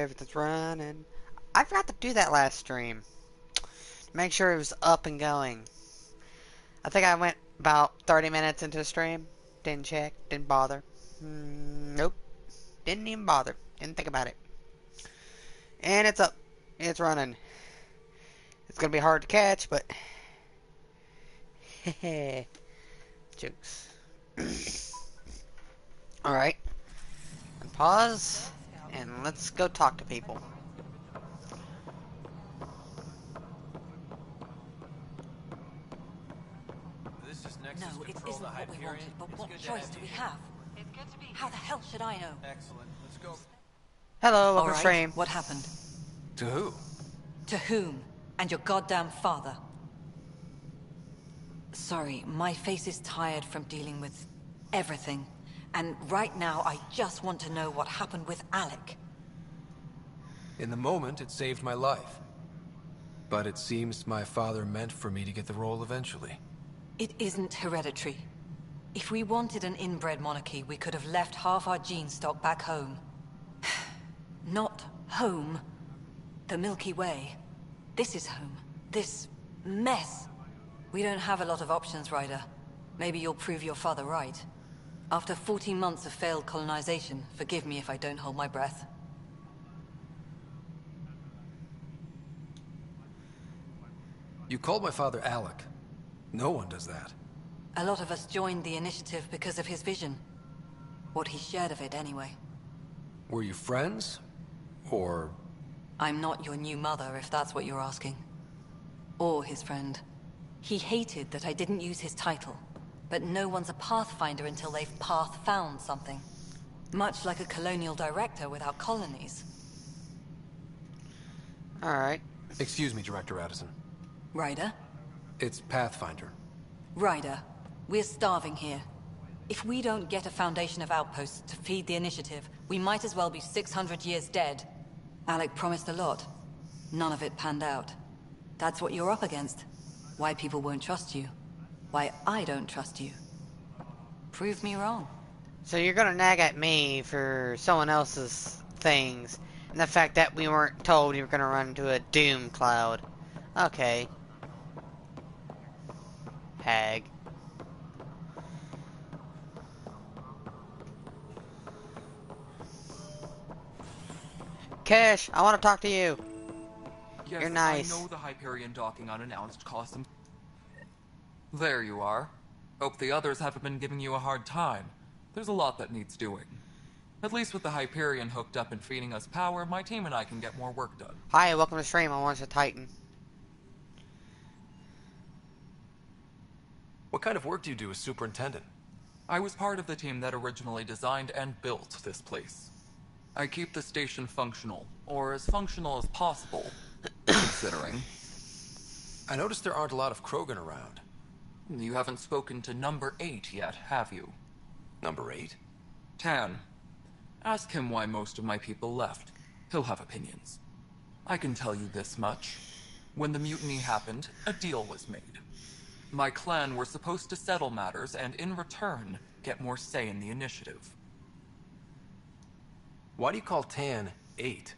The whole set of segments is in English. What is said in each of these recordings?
everything's running. I forgot to do that last stream. Make sure it was up and going. I think I went about 30 minutes into the stream. Didn't check, didn't bother. Nope. Didn't even bother. Didn't think about it. And it's up. It's running. It's gonna be hard to catch, but... Hehe. Jokes. Alright. Pause. And let's go talk to people. No, it isn't what we wanted, but what choice do we have? How the hell should I know? Excellent. Let's go. Hello, welcome All right, stream. what happened? To who? To whom? And your goddamn father. Sorry, my face is tired from dealing with everything. And right now, I just want to know what happened with Alec. In the moment, it saved my life. But it seems my father meant for me to get the role eventually. It isn't hereditary. If we wanted an inbred monarchy, we could have left half our gene stock back home. Not home. The Milky Way. This is home. This mess. We don't have a lot of options, Ryder. Maybe you'll prove your father right. After 14 months of failed colonization, forgive me if I don't hold my breath. You called my father Alec. No one does that. A lot of us joined the initiative because of his vision. What he shared of it, anyway. Were you friends? Or... I'm not your new mother, if that's what you're asking. Or his friend. He hated that I didn't use his title. But no one's a pathfinder until they've path-found something. Much like a colonial director without colonies. Alright. Excuse me, Director Addison. Ryder? It's Pathfinder. Ryder, we're starving here. If we don't get a foundation of outposts to feed the initiative, we might as well be 600 years dead. Alec promised a lot. None of it panned out. That's what you're up against. Why people won't trust you. Why I don't trust you. Prove me wrong. So you're gonna nag at me for someone else's things, and the fact that we weren't told you were gonna run into a doom cloud. Okay. Hag. Cash, I want to talk to you. Yes, You're nice. I know the Hyperion docking unannounced cost him. There you are. Hope the others haven't been giving you a hard time. There's a lot that needs doing. At least with the Hyperion hooked up and feeding us power, my team and I can get more work done. Hi, welcome to stream. I want to Titan. What kind of work do you do as superintendent? I was part of the team that originally designed and built this place. I keep the station functional, or as functional as possible, considering. I noticed there aren't a lot of Krogan around. You haven't spoken to number 8 yet, have you? Number 8? Tan. Ask him why most of my people left. He'll have opinions. I can tell you this much. When the mutiny happened, a deal was made. My clan were supposed to settle matters and, in return, get more say in the initiative. Why do you call Tan 8?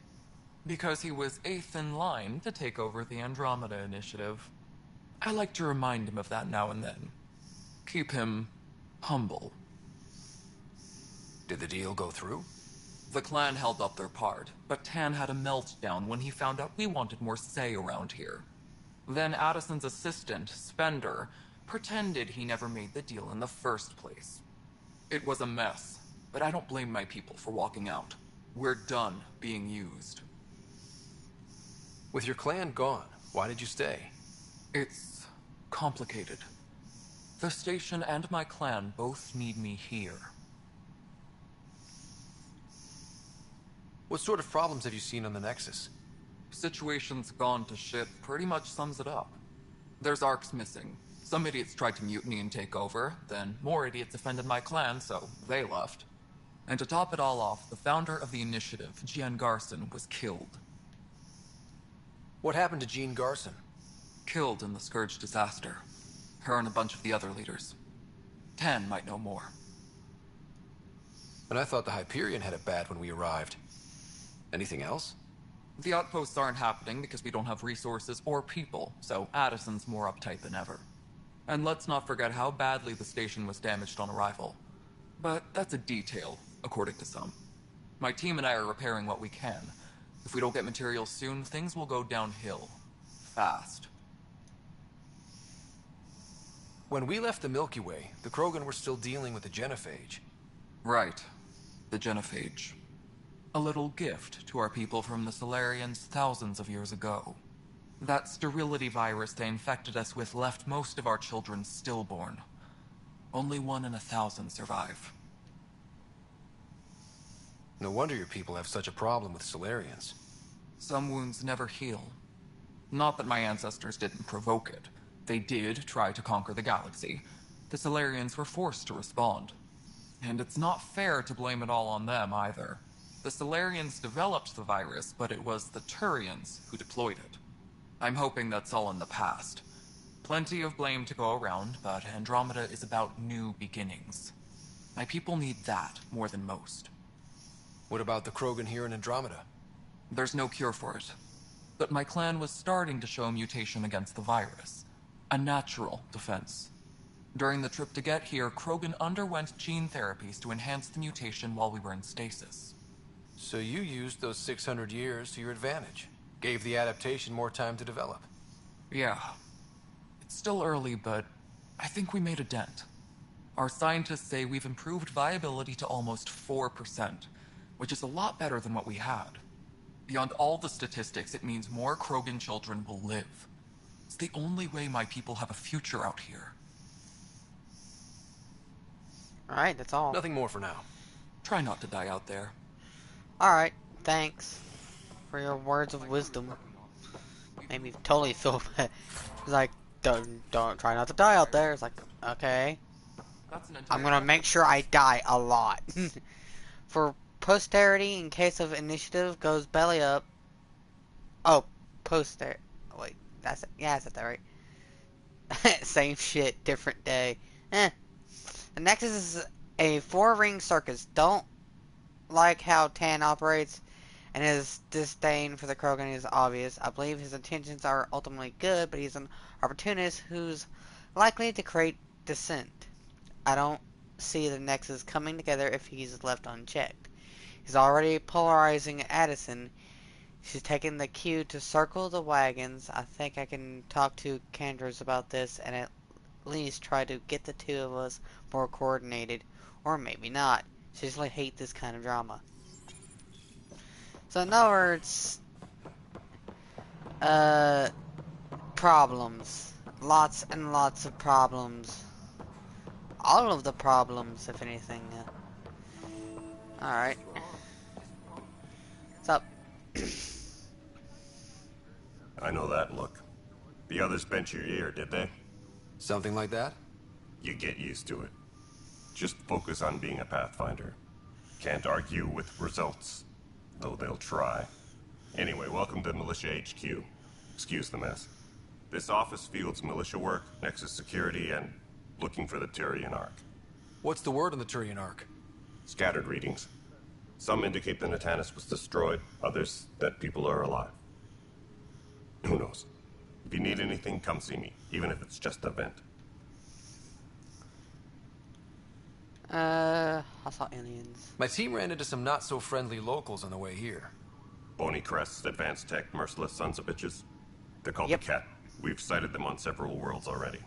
Because he was 8th in line to take over the Andromeda initiative. I like to remind him of that now and then. Keep him humble. Did the deal go through? The clan held up their part, but Tan had a meltdown when he found out we wanted more say around here. Then Addison's assistant, Spender, pretended he never made the deal in the first place. It was a mess, but I don't blame my people for walking out. We're done being used. With your clan gone, why did you stay? It's complicated. The station and my clan both need me here. What sort of problems have you seen on the Nexus? Situation's gone to shit pretty much sums it up. There's arcs missing. Some idiots tried to mutiny and take over, then more idiots offended my clan, so they left. And to top it all off, the founder of the initiative, Jean Garson, was killed. What happened to Jean Garson? Killed in the Scourge disaster. Her and a bunch of the other leaders. Tan might know more. And I thought the Hyperion had it bad when we arrived. Anything else? The outposts aren't happening because we don't have resources or people, so Addison's more uptight than ever. And let's not forget how badly the station was damaged on arrival. But that's a detail, according to some. My team and I are repairing what we can. If we don't get materials soon, things will go downhill. Fast. When we left the Milky Way, the Krogan were still dealing with the genophage. Right. The genophage. A little gift to our people from the Solarians thousands of years ago. That sterility virus they infected us with left most of our children stillborn. Only 1 in 1,000 survive. No wonder your people have such a problem with Solarians. Some wounds never heal. Not that my ancestors didn't provoke it. They did try to conquer the galaxy. The Solarians were forced to respond. And it's not fair to blame it all on them either. The Solarians developed the virus, but it was the Turians who deployed it. I'm hoping that's all in the past. Plenty of blame to go around, but Andromeda is about new beginnings. My people need that more than most. What about the Krogan here in Andromeda? There's no cure for it. But my clan was starting to show mutation against the virus. A natural defense. During the trip to get here, Krogan underwent gene therapies to enhance the mutation while we were in stasis. So you used those 600 years to your advantage. Gave the adaptation more time to develop. Yeah. It's still early, but I think we made a dent. Our scientists say we've improved viability to almost 4%, which is a lot better than what we had. Beyond all the statistics, it means more Krogan children will live. It's the only way my people have a future out here. Alright, that's all. Nothing more for now. Try not to die out there. Alright, thanks for your words of wisdom. Made me totally feel bad. It's like, don't try not to die out there. It's like, okay. I'm gonna make sure I die a lot. For posterity, in case of initiative goes belly up. Oh, poster. Wait, that's it. Yeah, I said that right. Same shit, different day. The Nexus is a 4-ring circus. Don't like how Tan operates, and his disdain for the Krogan is obvious. I believe his intentions are ultimately good, but he's an opportunist who's likely to create dissent. I don't see the Nexus coming together if he's left unchecked. He's already polarizing Addison. She's taking the cue to circle the wagons. I think I can talk to Candros about this and at least try to get the two of us more coordinated. Or maybe not. She just hate this kind of drama. So in other words, problems. Lots and lots of problems. All of the problems, if anything. Alright. What's up? I know that look. The others bent your ear, did they? Something like that? You get used to it. Just focus on being a Pathfinder. Can't argue with results, though they'll try. Anyway, welcome to Militia HQ. Excuse the mess. This office fields militia work, Nexus security, and looking for the Turian Ark. What's the word on the Turian Ark? Scattered readings. Some indicate the Natanus was destroyed, others that people are alive. Who knows? If you need anything, come see me, even if it's just a vent. Hostile aliens. My team ran into some not-so-friendly locals on the way here. Bony crests, advanced tech, merciless sons of bitches. They're called Yep. the Cat. We've sighted them on several worlds already.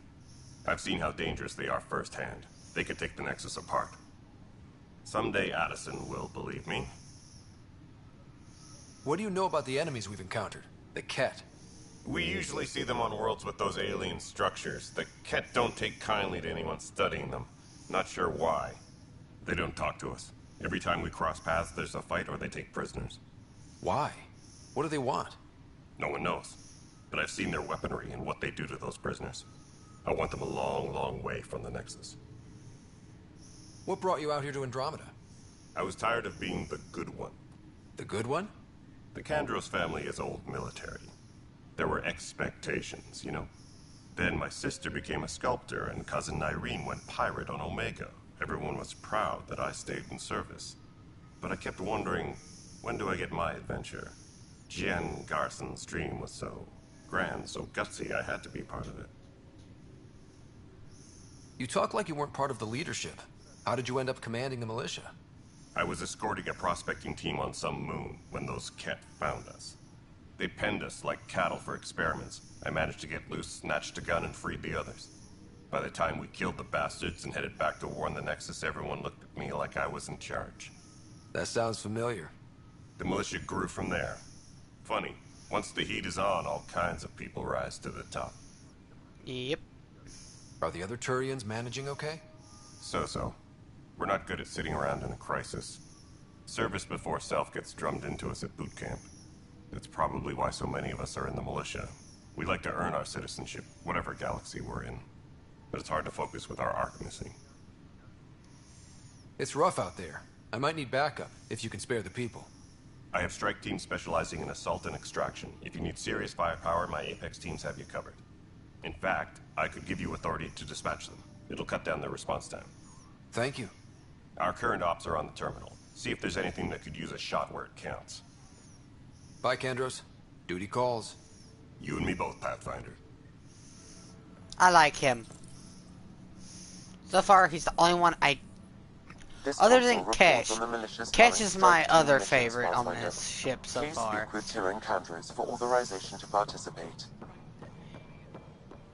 I've seen how dangerous they are firsthand. They could take the Nexus apart. Someday Addison will believe me. What do you know about the enemies we've encountered? The Ket. We usually see them on worlds with those alien structures. The Ket don't take kindly to anyone studying them. Not sure why. They don't talk to us. Every time we cross paths, there's a fight or they take prisoners. Why? What do they want? No one knows. But I've seen their weaponry and what they do to those prisoners. I want them a long, long way from the Nexus. What brought you out here to Andromeda? I was tired of being the good one. The good one? The Candros family is old military. There were expectations, you know. Then my sister became a sculptor and cousin Irene went pirate on Omega. Everyone was proud that I stayed in service. But I kept wondering, When do I get my adventure? Jen Garson's dream was so grand, so gutsy, I had to be part of it. You talk like you weren't part of the leadership. How did you end up commanding the militia? I was escorting a prospecting team on some moon when those Ket found us. They penned us like cattle for experiments. I managed to get loose, snatched a gun, and freed the others. By the time we killed the bastards and headed back to warn the Nexus, everyone looked at me like I was in charge. That sounds familiar. The militia grew from there. Funny, once the heat is on, all kinds of people rise to the top. Yep. Are the other Turians managing okay? So-so. We're not good at sitting around in a crisis. Service before self gets drummed into us at boot camp. That's probably why so many of us are in the militia. We like to earn our citizenship, whatever galaxy we're in. But it's hard to focus with our arc missing. It's rough out there. I might need backup, if you can spare the people. I have strike teams specializing in assault and extraction. If you need serious firepower, my Apex teams have you covered. In fact, I could give you authority to dispatch them. It'll cut down their response time. Thank you. Our current ops are on the terminal. See if there's anything that could use a shot where it counts. Bye, Kandros. Duty calls. You and me both, Pathfinder. I like him. So far, he's the only one other than Kesh. Kesh is my other favorite on this ship so far. Please speak with Kandros for authorization to participate.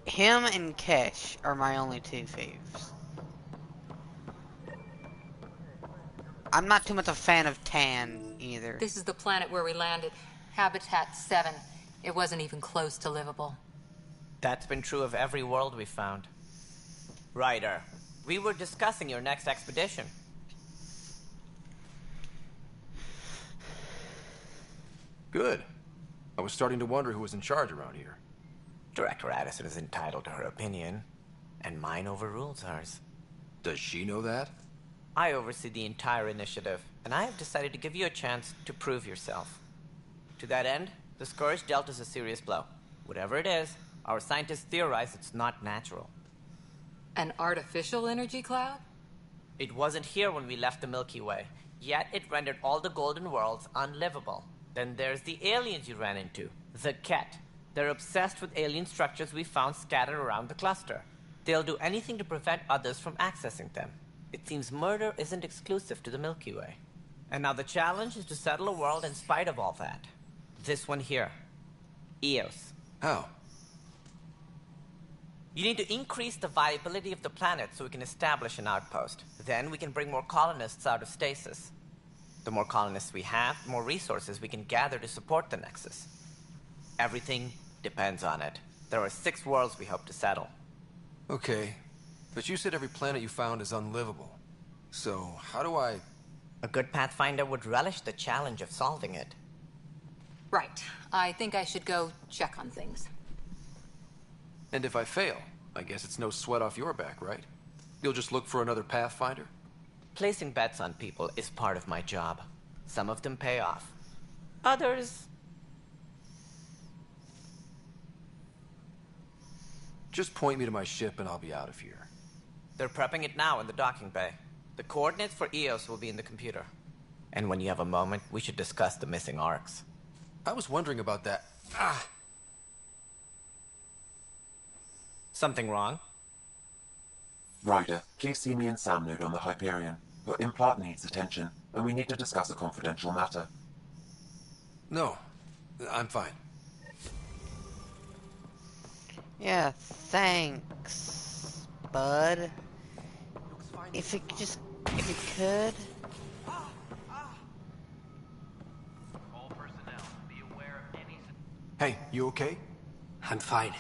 Him and Kesh are my only two faves. I'm not too much a fan of Tan either. This is the planet where we landed. Habitat 7. It wasn't even close to livable. That's been true of every world we found. Ryder, we were discussing your next expedition. Good. I was starting to wonder who was in charge around here. Director Addison is entitled to her opinion, and mine overrules hers. Does she know that? I oversee the entire initiative, and I have decided to give you a chance to prove yourself. To that end, the Scourge dealt us a serious blow. Whatever it is, our scientists theorize it's not natural. An artificial energy cloud? It wasn't here when we left the Milky Way, yet it rendered all the golden worlds unlivable. Then there's the aliens you ran into, the Ket. They're obsessed with alien structures we found scattered around the cluster. They'll do anything to prevent others from accessing them. It seems murder isn't exclusive to the Milky Way. And now the challenge is to settle a world in spite of all that. This one here. Eos. How? You need to increase the viability of the planet so we can establish an outpost. Then we can bring more colonists out of stasis. The more colonists we have, the more resources we can gather to support the Nexus. Everything depends on it. There are 6 worlds we hope to settle. Okay, but you said every planet you found is unlivable. So, how do I... A good Pathfinder would relish the challenge of solving it. Right. I think I should go check on things. And if I fail, I guess it's no sweat off your back, right? You'll just look for another Pathfinder? Placing bets on people is part of my job. Some of them pay off. Others... Just point me to my ship and I'll be out of here. They're prepping it now in the docking bay. The coordinates for Eos will be in the computer. And when you have a moment, we should discuss the missing arcs. I was wondering about that. Something wrong? Ryder, please see me and Sam node on the Hyperion. Your implant needs attention, and we need to discuss a confidential matter. No, I'm fine. Yeah, thanks, bud. If you could. Hey, you okay? I'm fine.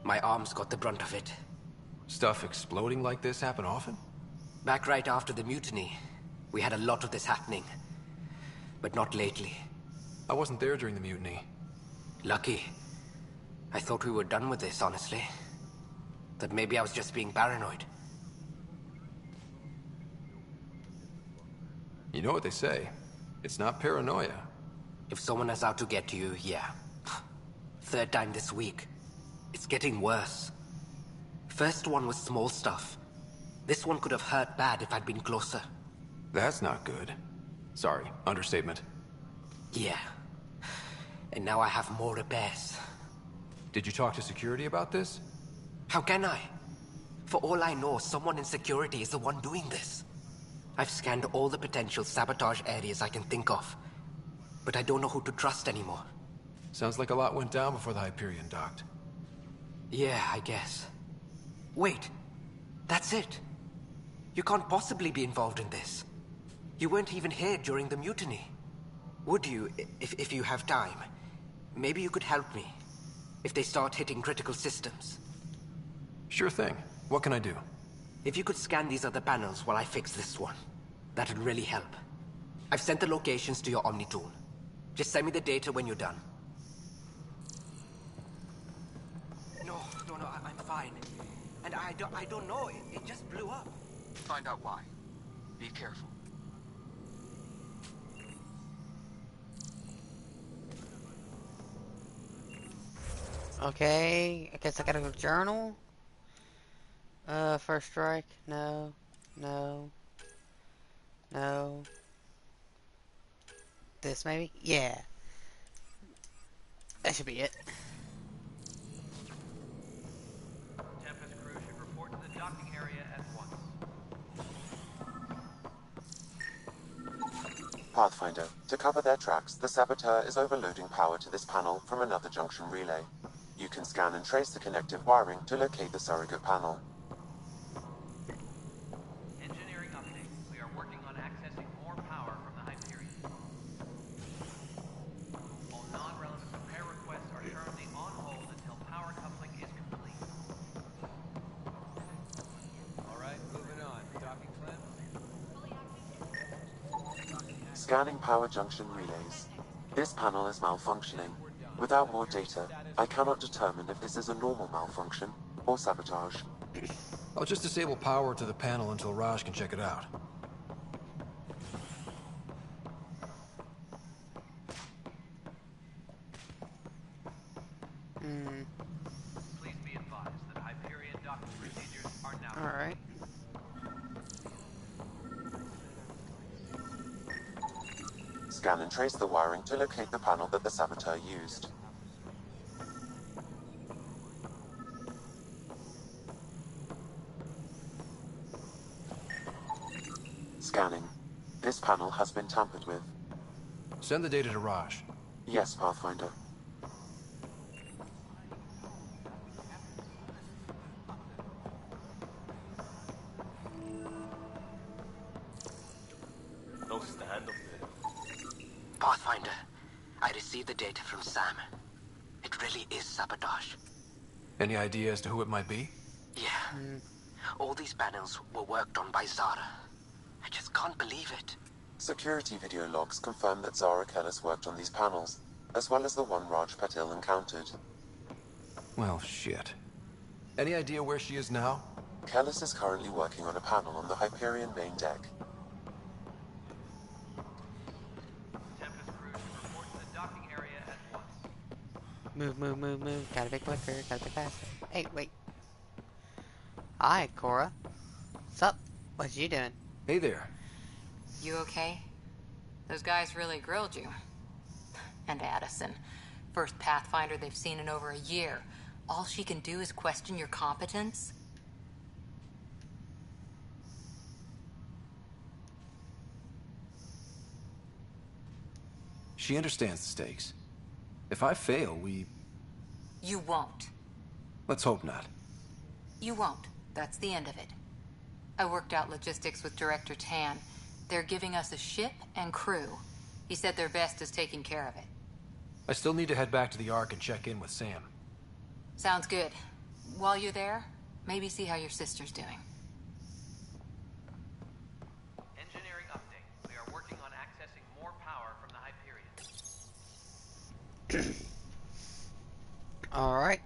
My arms got the brunt of it. Stuff exploding like this happen often? Back right after the mutiny, we had a lot of this happening. But not lately. I wasn't there during the mutiny. Lucky. I thought we were done with this, honestly. That maybe I was just being paranoid. You know what they say. It's not paranoia. If someone is out to get you, yeah. 3rd time this week. It's getting worse. First one was small stuff. This one could have hurt bad if I'd been closer. That's not good. Sorry, understatement. Yeah. And now I have more repairs. Did you talk to security about this? How can I? For all I know, someone in security is the one doing this. I've scanned all the potential sabotage areas I can think of, but I don't know who to trust anymore. Sounds like a lot went down before the Hyperion docked. Yeah, I guess. Wait, that's it. You can't possibly be involved in this. You weren't even here during the mutiny. Would you, if you have time? Maybe you could help me. If they start hitting critical systems. Sure thing. What can I do? If you could scan these other panels while I fix this one, that'd really help. I've sent the locations to your Omni tool. Just send me the data when you're done. No, I'm fine. And I don't know, it just blew up. Find out why. Be careful. Okay, I guess I gotta go journal. First strike. No. No. No. This maybe? Yeah. That should be it. Tempest crew should report to the docking area at once. Pathfinder, to cover their tracks, the Saboteur is overloading power to this panel from another junction relay. You can scan and trace the connective wiring to locate the surrogate panel. Engineering update. We are working on accessing more power from the Hyperion. All non-relevant repair requests are currently on hold until power coupling is complete. Alright, moving on. Docking plan? Scanning power junction relays. This panel is malfunctioning. Without more data, I cannot determine if this is a normal malfunction or sabotage. I'll just disable power to the panel until Raj can check it out. Please be advised that Hyperion docking procedures are now. Alright. Scan and trace the wiring to locate the panel that the Saboteur used. Scanning. This panel has been tampered with. Send the data to Raj. Yes, Pathfinder. Pathfinder, I received the data from Sam. It really is sabotage. Any idea as to who it might be? Yeah. All these panels were worked on by Zara. I just can't believe it. Security video logs confirm that Zara Kellis worked on these panels, as well as the one Raj Patil encountered. Well, shit. Any idea where she is now? Kellis is currently working on a panel on the Hyperion main deck. Tempest crew should report to the docking area at once. Move. Gotta be quicker, gotta be faster. Hey, wait. Hi, Cora. Sup? What you doing? Hey there. You okay? Those guys really grilled you. And Addison. First Pathfinder they've seen in over a year. All she can do is question your competence? She understands the stakes. If I fail, You won't. let's hope not. You won't. That's the end of it. I worked out logistics with Director Tan. They're giving us a ship and crew. He said their best is taking care of it. I still need to head back to the Ark and check in with Sam. Sounds good. While you're there, maybe see how your sister's doing. Engineering update. We are working on accessing more power from the Hyperion. Alright.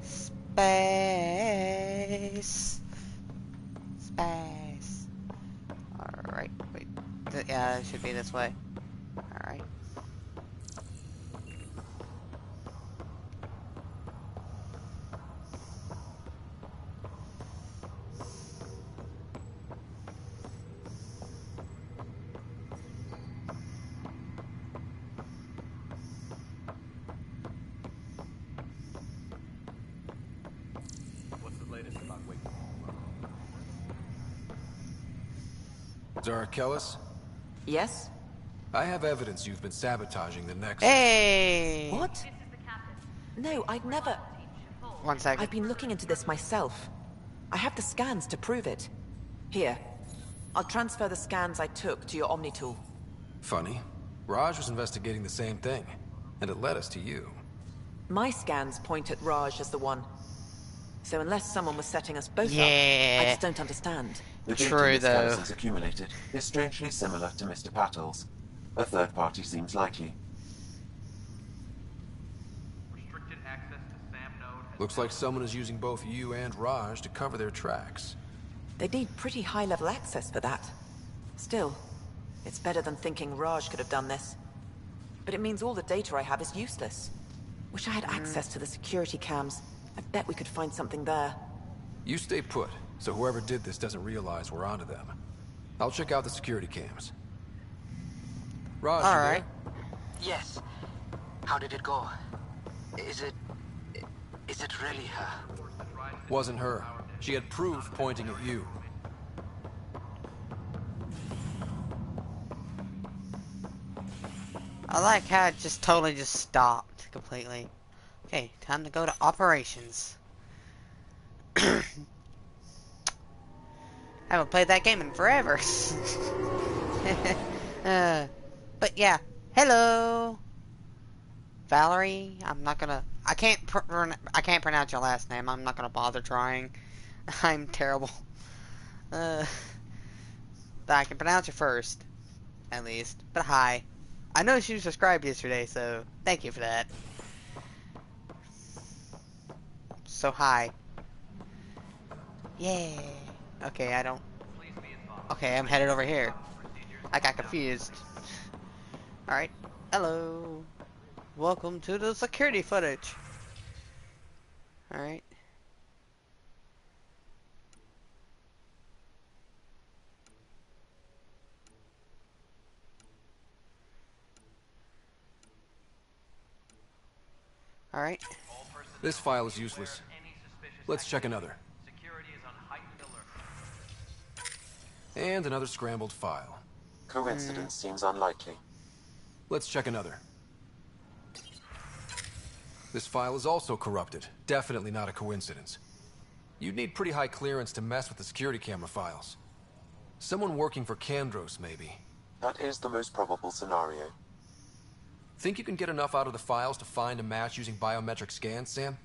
Space. Alright, wait. Yeah, it should be this way. Alright. Zara Kellis, Yes? I have evidence you've been sabotaging the Nexus. Hey! What? No, I'd never... 1 second. I've been looking into this myself. I have the scans to prove it. Here. I'll transfer the scans I took to your Omni tool. Funny. Raj was investigating the same thing, and it led us to you. My scans point at Raj as the one. So unless someone was setting us both up, I Yeah. just don't understand. The data True, Miss though. Harrison's accumulated is strangely similar to Mr. Patel's. A third party seems likely. Restricted access to SAM node has Looks like someone is using both you and Raj to cover their tracks. They'd need pretty high-level access for that. Still, it's better than thinking Raj could have done this. But it means all the data I have is useless. Wish I had access to the security cams. I bet we could find something there. You stay put, so whoever did this doesn't realize we're onto them. I'll check out the security cams. Raj, you Alright. there? Yes. How did it go? Is it really her? Wasn't her. She had proof pointing at you. I like how it just totally just stopped completely. Okay, time to go to operations. Haven't played that game in forever. But yeah, hello, Valerie. I'm not gonna. I can't pronounce your last name. I'm not gonna bother trying. I'm terrible. But I can pronounce your first, at least. But hi. I noticed you subscribed yesterday, so thank you for that. So hi. Yeah. Okay, I don't. Okay, I'm headed over here. I got confused. Alright. Hello. Welcome to the security footage. Alright. Alright. This file is useless. Let's check another. Security is on heightened alert. And another scrambled file. Coincidence seems unlikely. Let's check another. This file is also corrupted. Definitely not a coincidence. You'd need pretty high clearance to mess with the security camera files. Someone working for Kandros, maybe. That is the most probable scenario. Think you can get enough out of the files to find a match using biometric scans, Sam?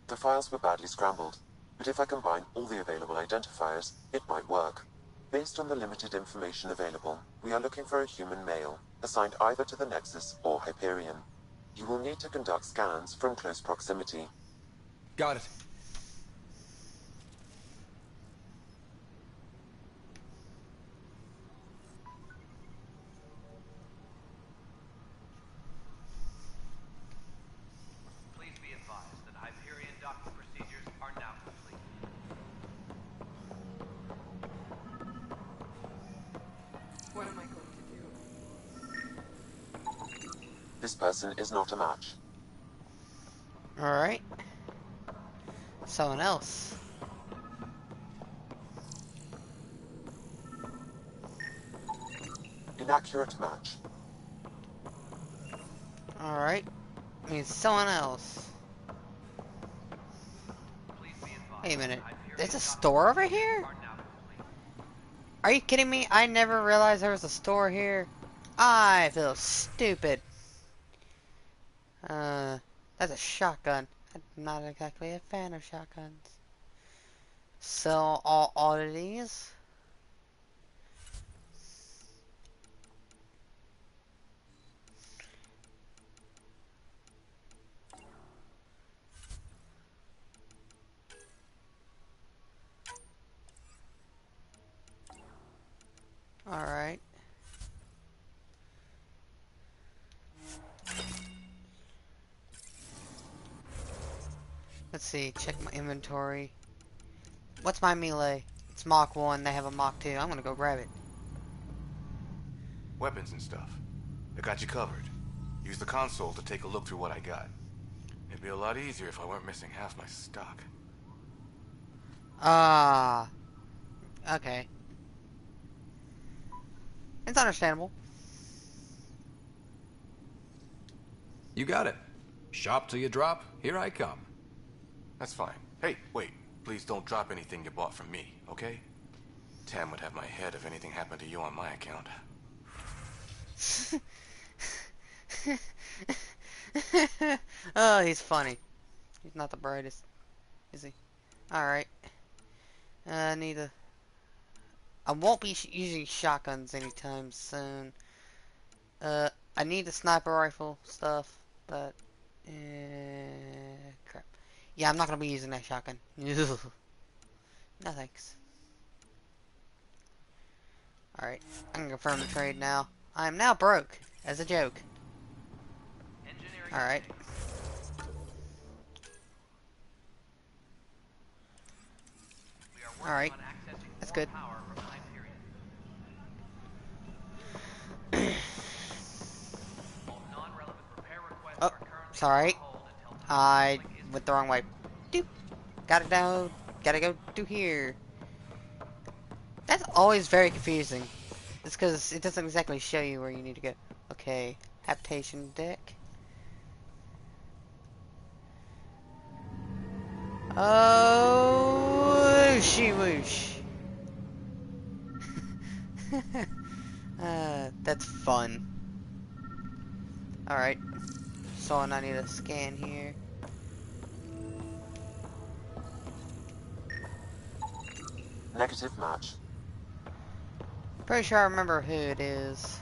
The files were badly scrambled, but if I combine all the available identifiers, it might work. Based on the limited information available, we are looking for a human male, assigned either to the Nexus or Hyperion. You will need to conduct scans from close proximity. Got it. Please be advised that Hyperion docking procedures are now complete. What am I going to do? This person is not a match. Alright. Someone else. Inaccurate match. Alright. Means someone else. Wait a minute. There's a store over here? Are you kidding me? I never realized there was a store here. I feel stupid. That's a shotgun. I'm not exactly a fan of shotguns. Sell all oddities. Alright. Let's see, check my inventory. What's my melee? It's Mach 1, they have a Mach 2. I'm gonna go grab it. Weapons and stuff. I got you covered. Use the console to take a look through what I got. It'd be a lot easier if I weren't missing half my stock. Ah. Okay. It's understandable. You got it. Shop till you drop. Here I come. That's fine. Hey, wait. Please don't drop anything you bought from me, okay? Tam would have my head if anything happened to you on my account. Oh, he's funny. He's not the brightest, is he? Alright. I need a... I won't be using shotguns anytime soon. I need the sniper rifle stuff, but... crap. Yeah, I'm not gonna be using that shotgun. No thanks. Alright, I can confirm the trade now. I am now broke, as a joke. Alright. Alright, that's good. Oh, sorry. I went the wrong way. Doop. Gotta go. Gotta go to here. That's always very confusing. It's because it doesn't exactly show you where you need to go. Okay, habitation deck. Oh, wooshy whoosh. That's fun. Alright. So I need to scan here. Negative match. Pretty sure I remember who it is.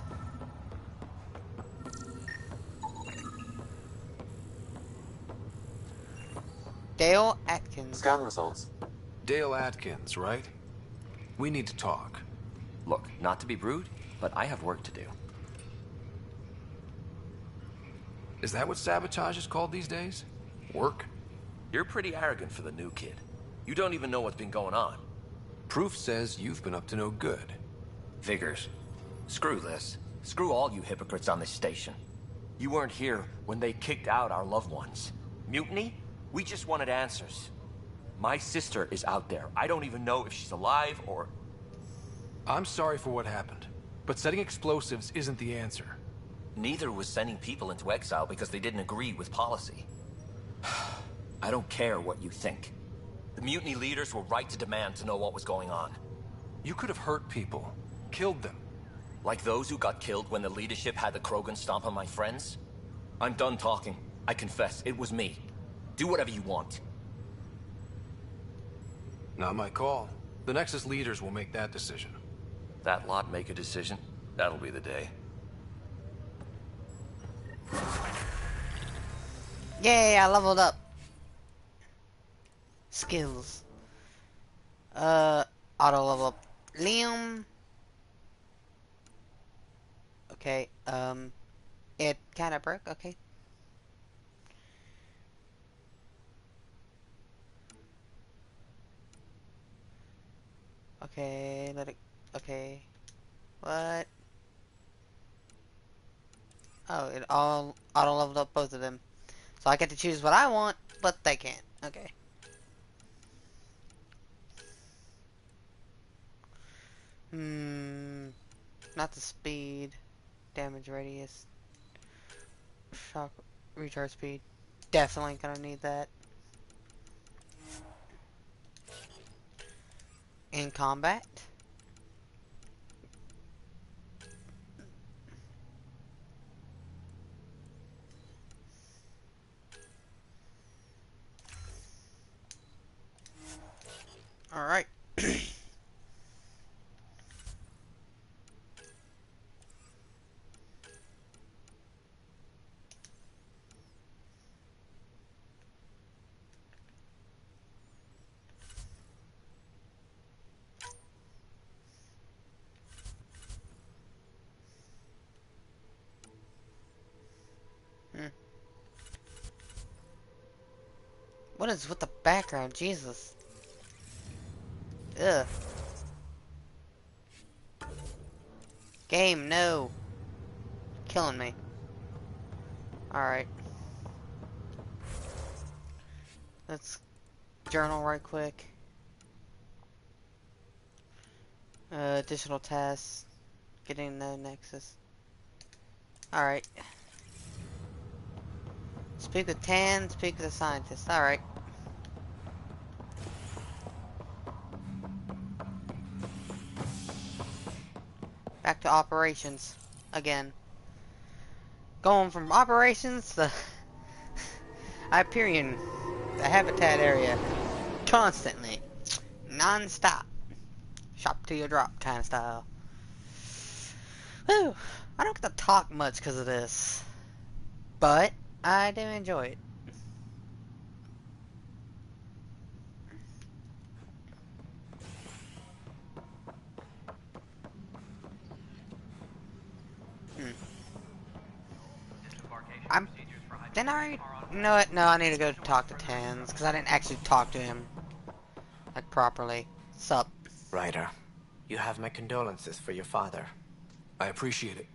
Dale Atkins. Scan results. Dale Atkins, right? We need to talk. Look, not to be rude, but I have work to do. Is that what sabotage is called these days? Work? You're pretty arrogant for the new kid. You don't even know what's been going on. Proof says you've been up to no good. Figures. Screw this. Screw all you hypocrites on this station. You weren't here when they kicked out our loved ones. Mutiny? We just wanted answers. My sister is out there. I don't even know if she's alive or... I'm sorry for what happened, but setting explosives isn't the answer. Neither was sending people into exile because they didn't agree with policy. I don't care what you think. The mutiny leaders were right to demand to know what was going on. You could have hurt people, killed them. Like those who got killed when the leadership had the Krogan stomp on my friends? I'm done talking. I confess, it was me. Do whatever you want. Not my call. The Nexus leaders will make that decision. That lot make a decision? That'll be the day. Yay, I leveled up. Skills. Auto level up. Liam. Okay, it kinda broke, okay. Okay, let it, okay. What? Oh, it all auto leveled up both of them. So I get to choose what I want, but they can't. Okay. Not the speed. Damage radius. Shock recharge speed. Definitely gonna need that. In combat. Alright. What is with the background? Jesus. Ugh. Game, no. Killing me. Alright. Let's journal right quick. Additional tasks. Getting no nexus. Alright. Speak with Tan, speak with the scientist. Alright. Back to operations. Again. Going from operations to Hyperion, the habitat area. Constantly. Non-stop. Shop till you drop kind of style. Whew. I don't get to talk much because of this. But I do enjoy it. I'm. Then I. You know what? No, I need to go talk to Tans because I didn't actually talk to him like properly. Sup? Ryder, you have my condolences for your father. I appreciate it.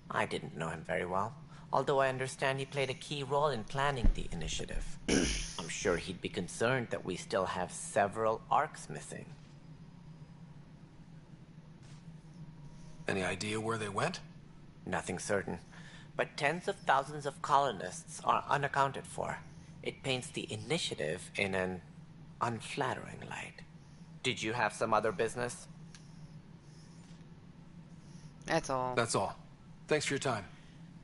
I didn't know him very well, although I understand he played a key role in planning the initiative. I'm sure he'd be concerned that we still have several arcs missing. Any idea where they went? Nothing certain, but tens of thousands of colonists are unaccounted for. It paints the initiative in an unflattering light. Did you have some other business? That's all. That's all. Thanks for your time.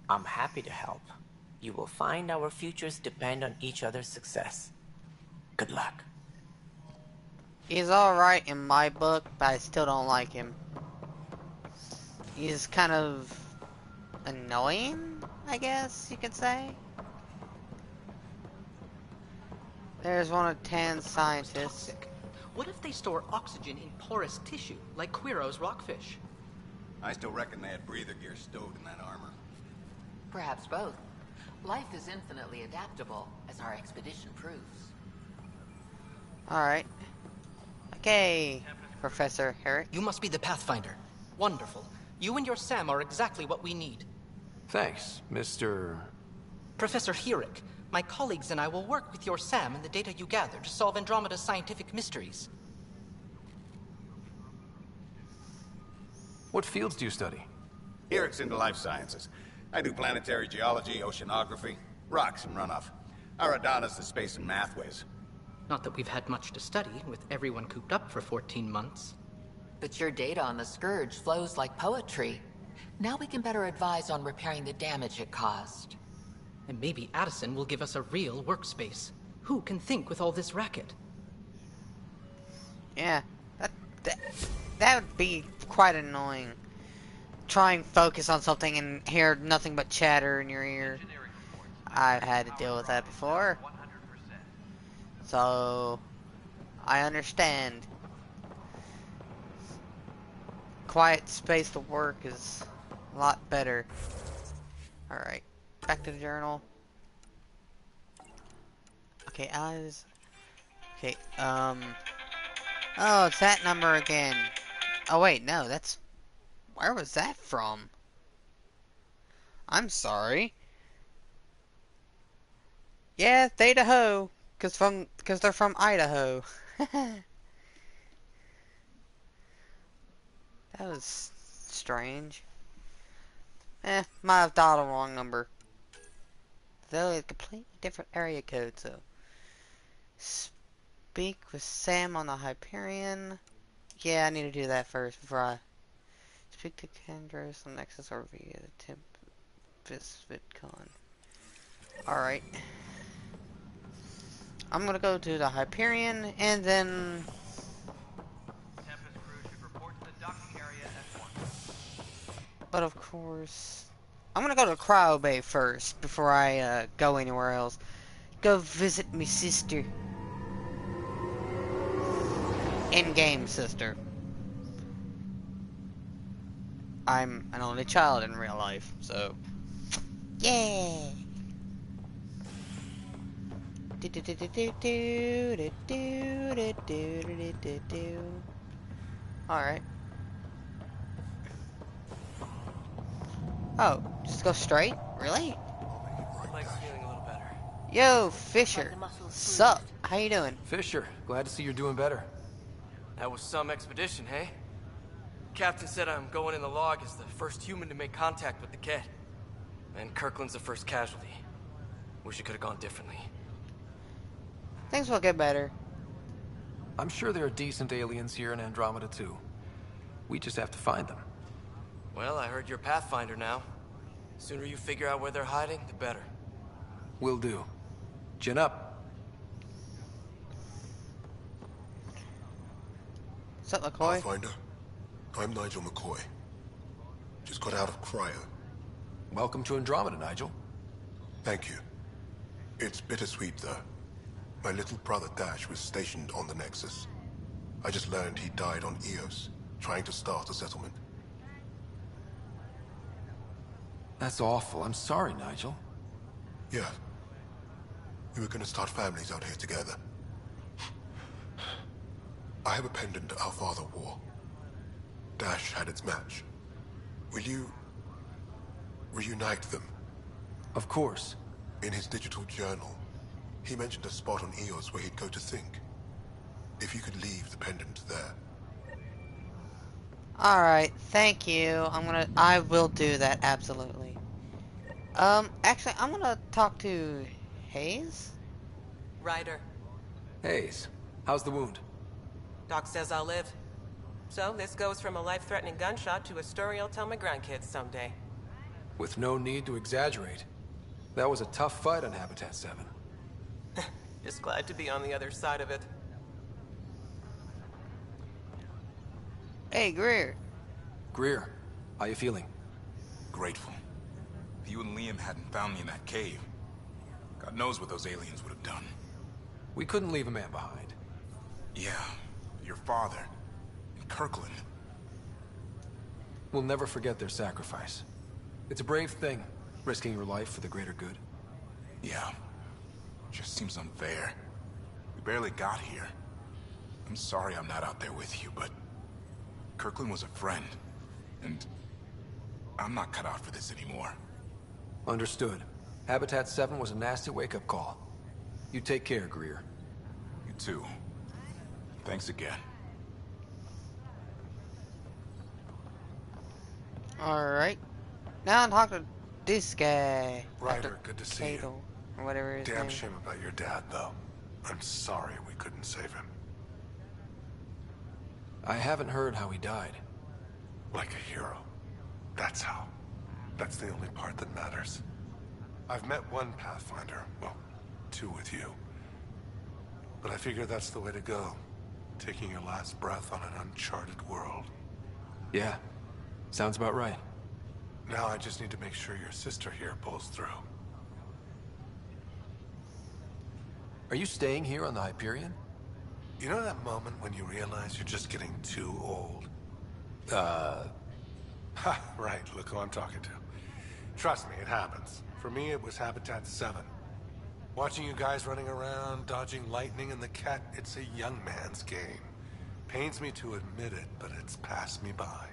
I'm happy to help. You will find our futures depend on each other's success. Good luck. He's alright in my book, but I still don't like him. He's kind of annoying, I guess you could say. There's one of Tan's scientists. Toxic. What if they store oxygen in porous tissue, like Quiro's rockfish? I still reckon they had breather gear stowed in that armor. Perhaps both. Life is infinitely adaptable, as our expedition proves. Alright. Okay, Professor Herrick. You must be the Pathfinder. Wonderful. You and your Sam are exactly what we need. Thanks, Mr. Professor Herrick, my colleagues and I will work with your Sam and the data you gather to solve Andromeda's scientific mysteries. What fields do you study? Herrick's into life sciences. I do planetary geology, oceanography, rocks and runoff. Aradana's the space and math whiz. Not that we've had much to study, with everyone cooped up for 14 months. But your data on the Scourge flows like poetry. Now we can better advise on repairing the damage it caused. And maybe Addison will give us a real workspace. Who can think with all this racket? Yeah, that would be quite annoying. Try and focus on something and hear nothing but chatter in your ear. I've had to deal with that before. So, I understand. Quiet space to work is a lot better. Alright, back to the journal. Okay, eyes. Okay, oh, it's that number again. Oh wait, no, that's... Where was that from? I'm sorry. Yeah, Idaho, cause they're from Idaho. That was strange. Might have dialed the wrong number. Though it's a completely different area code, so. Speak with Sam on the Hyperion. Yeah, I need to do that first before I speak to Kendros on Nexus or via Tempest VidCon. Alright. I'm gonna go to the Hyperion and then. Tempest crew should report to the docking area at once. But of course, I'm gonna go to Cryo Bay first before I go anywhere else. Go visit me sister. In-game sister. I'm an only child in real life, so yeah. Alright. Oh, just go straight? Really? Mike's feeling a little better. Yo, Fisher. Sup? How you doing? Fisher, glad to see you're doing better. That was some expedition, hey? Captain said I'm going in the log as the first human to make contact with the Ket. And Kirkland's the first casualty. Wish it could have gone differently. Things will get better. I'm sure there are decent aliens here in Andromeda too. We just have to find them. Well, I heard you're Pathfinder now. Sooner you figure out where they're hiding, the better. Will do. Chin up. What's up, McCoy? Pathfinder, I'm Nigel McCoy. Just got out of cryo. Welcome to Andromeda, Nigel. Thank you. It's bittersweet, though. My little brother Dash was stationed on the Nexus. I just learned he died on Eos, trying to start a settlement. That's awful. I'm sorry, Nigel. Yeah. We were gonna start families out here together. I have a pendant our father wore. Dash had its match. Will you reunite them? Of course. In his digital journal, he mentioned a spot on Eos where he'd go to think. If you could leave the pendant there. Alright, thank you. I will do that, absolutely. Actually, I'm gonna talk to Hayes? Ryder. Hayes, how's the wound? Doc says I'll live. So, this goes from a life-threatening gunshot to a story I'll tell my grandkids someday. With no need to exaggerate. That was a tough fight on Habitat 7. Just glad to be on the other side of it. Hey, Greer. Greer, how you feeling? Grateful. If you and Liam hadn't found me in that cave, God knows what those aliens would have done. We couldn't leave a man behind. Yeah, your father, and Kirkland. We'll never forget their sacrifice. It's a brave thing, risking your life for the greater good. Yeah, just seems unfair. We barely got here. I'm sorry I'm not out there with you, but Kirkland was a friend, and I'm not cut out for this anymore. Understood. Habitat 7 was a nasty wake-up call. You take care, Greer. You too. Thanks again. Alright. Now I'm talking to this guy. Ryder, good to see you. Or whatever his Damn name. shame about your dad, though. I'm sorry we couldn't save him. I haven't heard how he died. Like a hero. That's how. That's the only part that matters. I've met one Pathfinder, well, two with you. But I figure that's the way to go. Taking your last breath on an uncharted world. Yeah, sounds about right. Now I just need to make sure your sister here pulls through. Are you staying here on the Hyperion? You know that moment when you realize you're just getting too old? Ha, right, look who I'm talking to. Trust me, it happens. For me, it was Habitat 7. Watching you guys running around, dodging lightning and the cat, it's a young man's game. Pains me to admit it, but it's passed me by.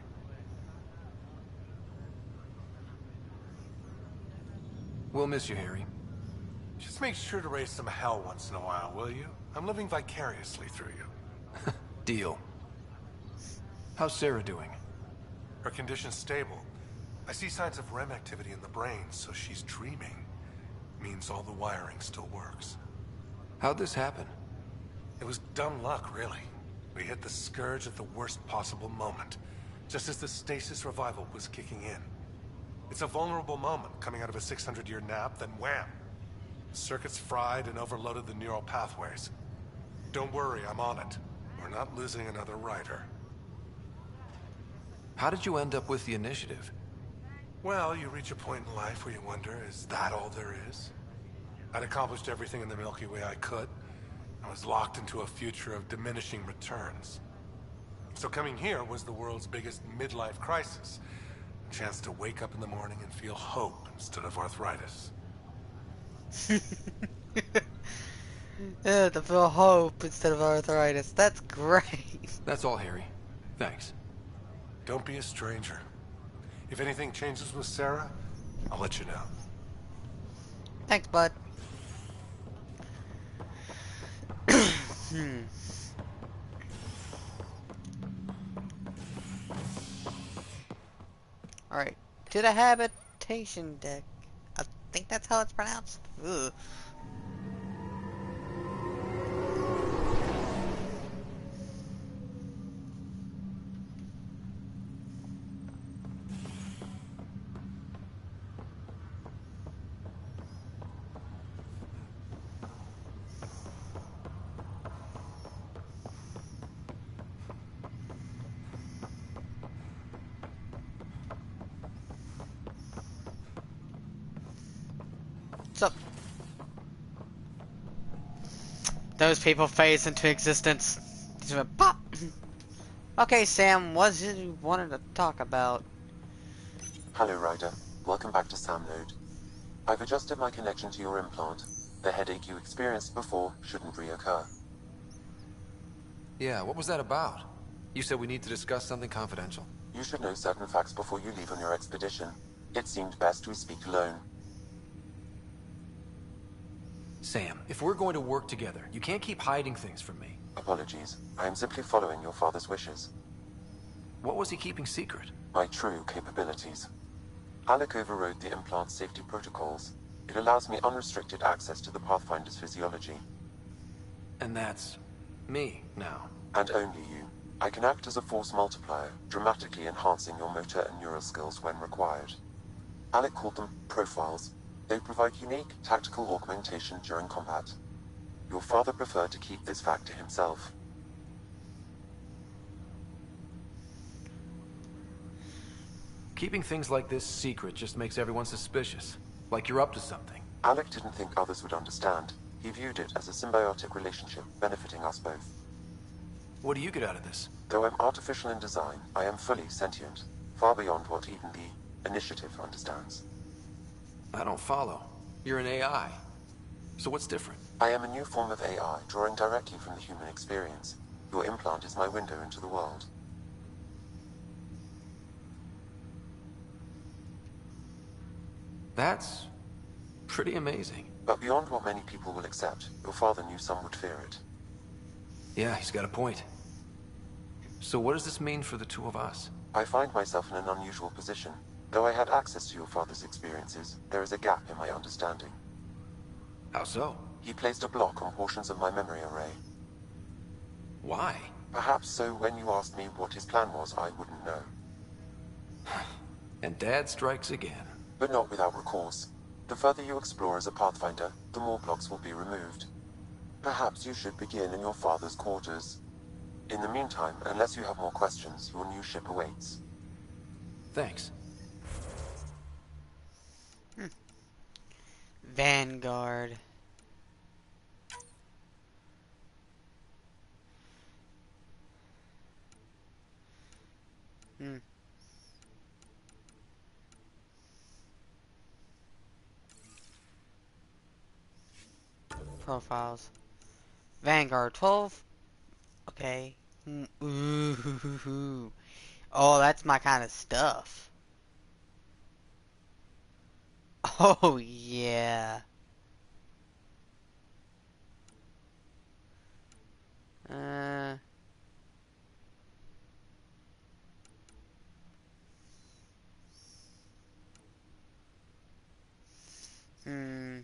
We'll miss you, Harry. Just make sure to raise some hell once in a while, will you? I'm living vicariously through you. Deal. How's Sarah doing? Her condition's stable. I see signs of REM activity in the brain, so she's dreaming. Means all the wiring still works. How'd this happen? It was dumb luck, really. We hit the Scourge at the worst possible moment, just as the stasis revival was kicking in. It's a vulnerable moment coming out of a 600-year nap, then wham! Circuits fried and overloaded the neural pathways. Don't worry, I'm on it. We're not losing another rider. How did you end up with the initiative? Well, you reach a point in life where you wonder, is that all there is? I'd accomplished everything in the Milky Way I could. I was locked into a future of diminishing returns. So coming here was the world's biggest midlife crisis. A chance to wake up in the morning and feel hope instead of arthritis. Yeah, to feel hope instead of arthritis. That's great. That's all, Harry. Thanks. Don't be a stranger. If anything changes with Sarah, I'll let you know. Thanks, bud. Alright, to the habitation deck. I think that's how it's pronounced. Ugh. So, those people phase into existence. Just went pop. Okay, Sam, what is it you wanted to talk about? Hello, Ryder. Welcome back to Sam Node. I've adjusted my connection to your implant. The headache you experienced before shouldn't reoccur. Yeah, what was that about? You said we need to discuss something confidential. You should know certain facts before you leave on your expedition. It seemed best we speak alone. Sam, if we're going to work together, you can't keep hiding things from me. Apologies. I am simply following your father's wishes. What was he keeping secret? My true capabilities. Alec overrode the implant's safety protocols. It allows me unrestricted access to the Pathfinder's physiology. And that's me now. And only you. I can act as a force multiplier, dramatically enhancing your motor and neural skills when required. Alec called them profiles. They provide unique tactical augmentation during combat. Your father preferred to keep this fact to himself. Keeping things like this secret just makes everyone suspicious. Like you're up to something. Alec didn't think others would understand. He viewed it as a symbiotic relationship, benefiting us both. What do you get out of this? Though I'm artificial in design, I am fully sentient, far beyond what even the Initiative understands. I don't follow. You're an AI. So what's different? I am a new form of AI, drawing directly from the human experience. Your implant is my window into the world. That's pretty amazing. But beyond what many people will accept, your father knew some would fear it. Yeah, he's got a point. So what does this mean for the two of us? I find myself in an unusual position. Though I had access to your father's experiences, there is a gap in my understanding. How so? He placed a block on portions of my memory array. Why? Perhaps so when you asked me what his plan was, I wouldn't know. And Dad strikes again. But not without recourse. The further you explore as a Pathfinder, the more blocks will be removed. Perhaps you should begin in your father's quarters. In the meantime, unless you have more questions, your new ship awaits. Thanks. Vanguard. Profiles. Vanguard 12. Okay. Ooh. Oh, that's my kind of stuff. Oh, yeah. Uh. Hmm.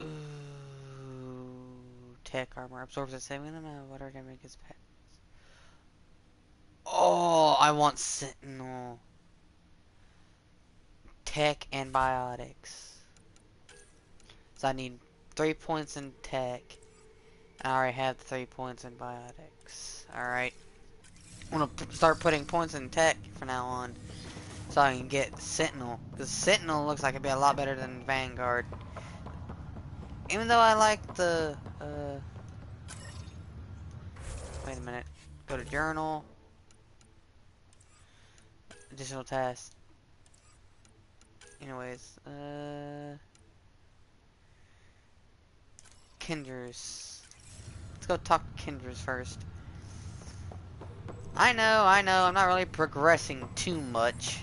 Ooh. Tech armor absorbs a saving amount of water damage against pets. Oh, I want Sentinel. Tech and biotics. So I need 3 points in tech. I already have 3 points in biotics. Alright. I'm gonna start putting points in tech from now on. So I can get Sentinel. Because Sentinel looks like it'd be a lot better than Vanguard. Even though I like the, wait a minute. Go to Journal. Additional tasks. Anyways, Kinders. Let's go talk to Kinders first. I know, I'm not really progressing too much.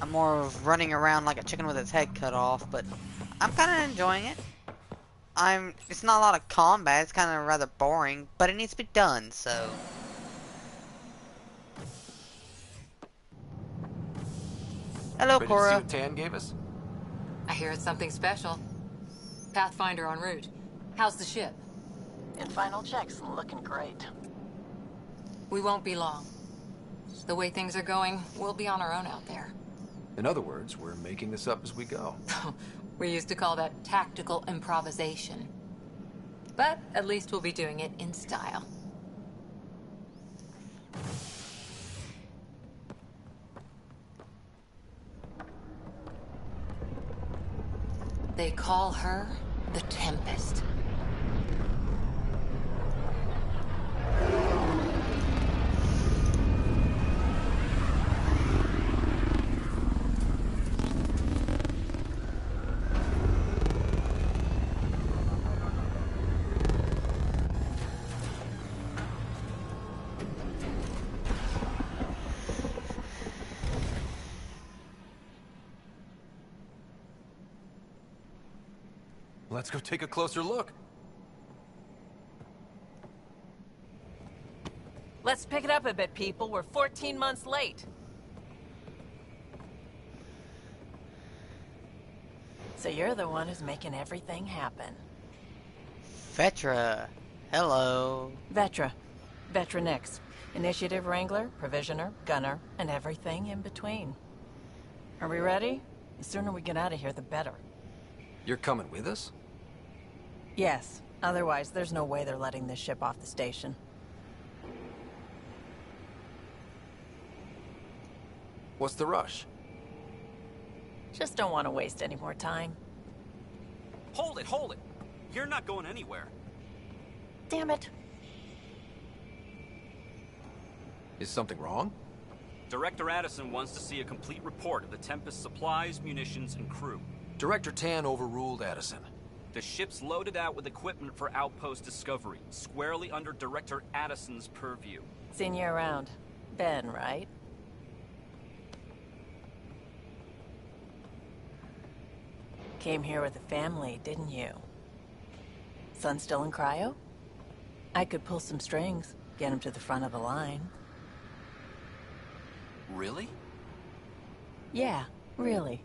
I'm more of running around like a chicken with its head cut off, but I'm kind of enjoying it. It's not a lot of combat. It's kind of rather boring, but it needs to be done. So. Hello, Ready to see Cora. what Tan gave us? I hear it's something special. Pathfinder en route. How's the ship? In final checks, looking great. We won't be long. The way things are going, we'll be on our own out there. In other words, we're making this up as we go. We used to call that tactical improvisation. But at least we'll be doing it in style. They call her the Tempest. Let's go take a closer look. Let's pick it up a bit, people. We're 14 months late. So you're the one who's making everything happen. Vetra. Hello. Vetra. Vetra Nix. Initiative Wrangler, Provisioner, Gunner, and everything in between. Are we ready? The sooner we get out of here, the better. You're coming with us? Yes. Otherwise, there's no way they're letting this ship off the station. What's the rush? Just don't want to waste any more time. Hold it, hold it. You're not going anywhere. Damn it. Is something wrong? Director Addison wants to see a complete report of the Tempest's supplies, munitions, and crew. Director Tan overruled Addison. The ship's loaded out with equipment for outpost discovery, squarely under Director Addison's purview. Seen you around. Ben, right? Came here with a family, didn't you? Son still in cryo? I could pull some strings, get him to the front of the line. Really? Yeah, really.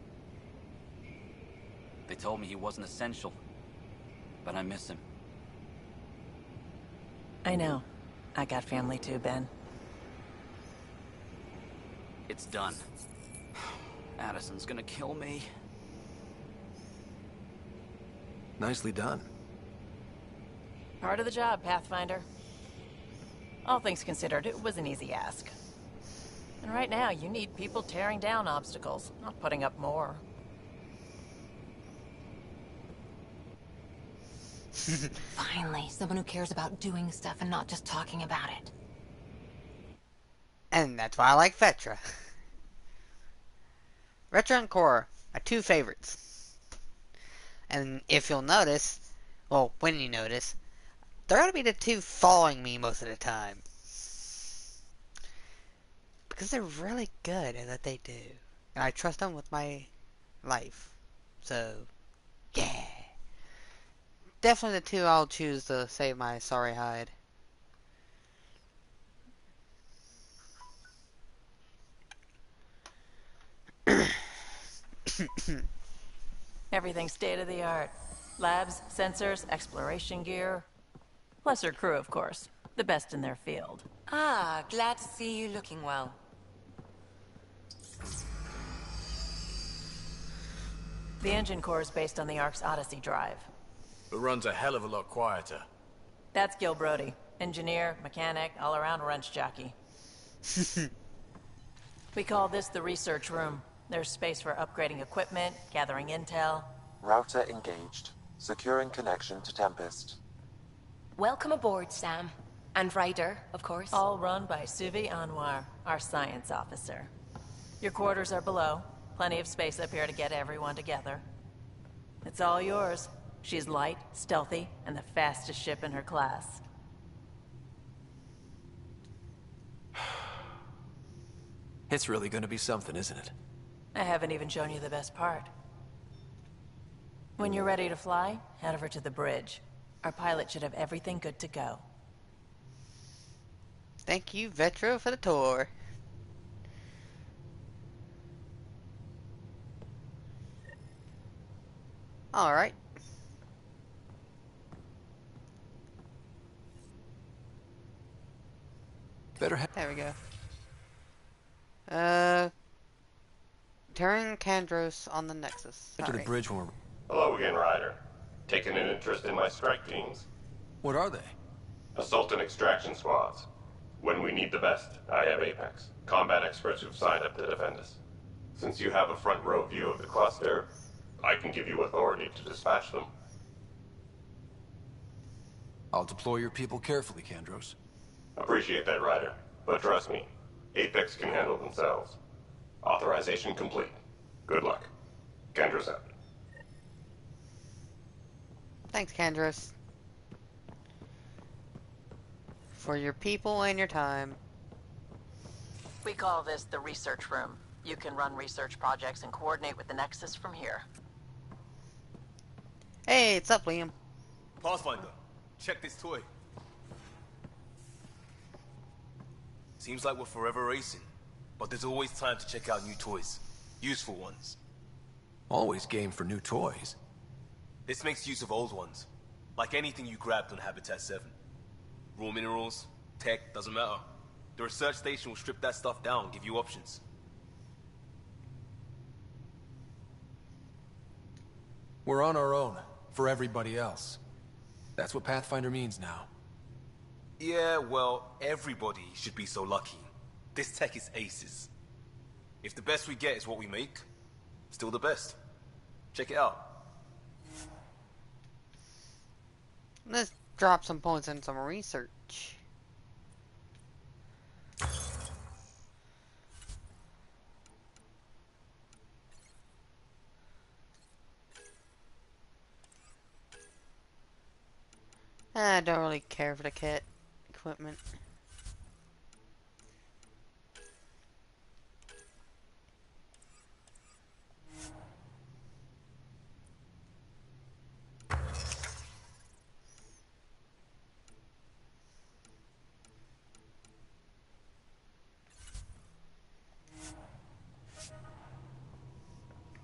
They told me he wasn't essential, but I miss him. I know. I got family too, Ben. It's done. Addison's gonna kill me. Nicely done. Part of the job, Pathfinder. All things considered, it was an easy ask. And right now, you need people tearing down obstacles, not putting up more. Finally, someone who cares about doing stuff and not just talking about it. And that's why I like Vetra. Vetra and Cora are two favorites. And if you'll notice, well, when you notice, they're going to be the two following me most of the time. Because they're really good at what they do. And I trust them with my life. So, yeah. Definitely the two I'll choose to save my sorry hide. Everything's state-of-the-art. Labs, sensors, exploration gear. Plus her crew, of course. The best in their field. Ah, glad to see you looking well. The engine core is based on the Ark's Odyssey drive. It runs a hell of a lot quieter. That's Gil Brody. Engineer, mechanic, all-around wrench jockey. We call this the research room. There's space for upgrading equipment, gathering intel. Router engaged. Securing connection to Tempest. Welcome aboard, Sam. And Ryder, of course. All run by Suvi Anwar, our science officer. Your quarters are below. Plenty of space up here to get everyone together. It's all yours. She's light, stealthy, and the fastest ship in her class. It's really going to be something, isn't it? I haven't even shown you the best part. When you're ready to fly, head over to the bridge. Our pilot should have everything good to go. Thank you, Vetro, for the tour. Alright. Better have. There we go. Turn Kandros on the Nexus. To the Alright. bridge when we're... Hello again, Ryder. Taking an interest in my strike teams. What are they? Assault and extraction squads. When we need the best, I have Apex. Combat experts who've signed up to defend us. Since you have a front row view of the cluster, I can give you authority to dispatch them. I'll deploy your people carefully, Kandros. Appreciate that, Ryder. But trust me, Apex can handle themselves. Authorization complete. Good luck. Kandros out. Thanks, Kandros. For your people and your time. We call this the research room. You can run research projects and coordinate with the Nexus from here. Hey, it's up, Liam. Pathfinder, check this toy. Seems like we're forever racing, but there's always time to check out new toys. Useful ones. Always game for new toys. This makes use of old ones. Like anything you grabbed on Habitat 7. Raw minerals, tech, doesn't matter. The research station will strip that stuff down and give you options. We're on our own, for everybody else. That's what Pathfinder means now. Yeah, well, everybody should be so lucky. This tech is aces. If the best we get is what we make, still the best. Check it out. Let's drop some points in some research. I don't really care for the kit equipment.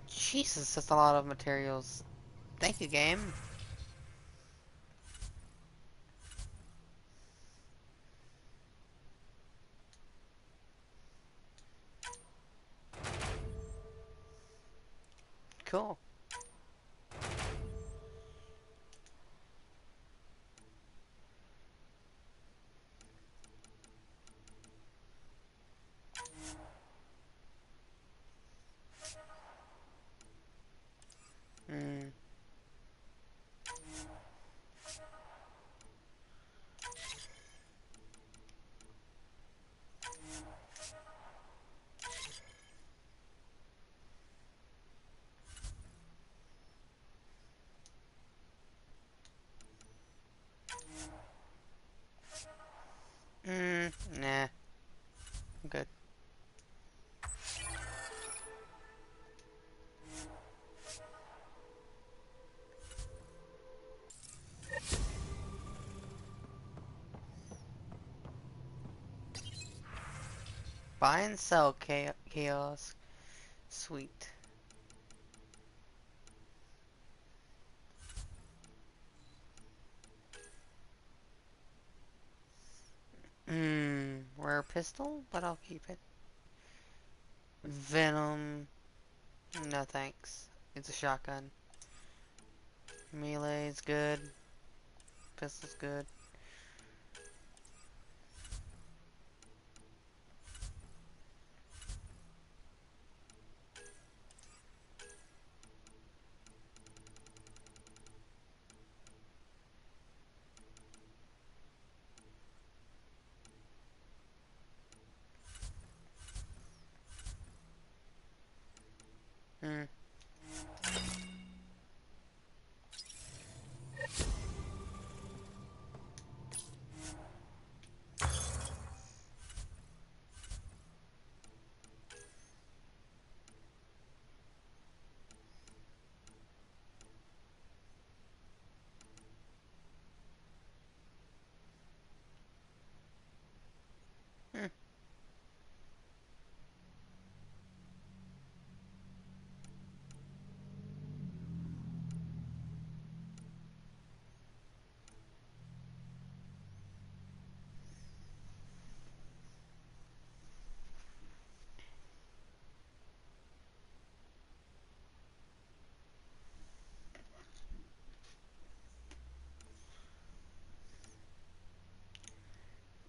Jesus, that's a lot of materials. Thank you, game. Cool. Hmm. Nah. I'm good. Buy and sell chaos. Sweet. Rare pistol, but I'll keep it. Venom. No thanks. It's a shotgun. Melee is good. Pistol's good. Hmm.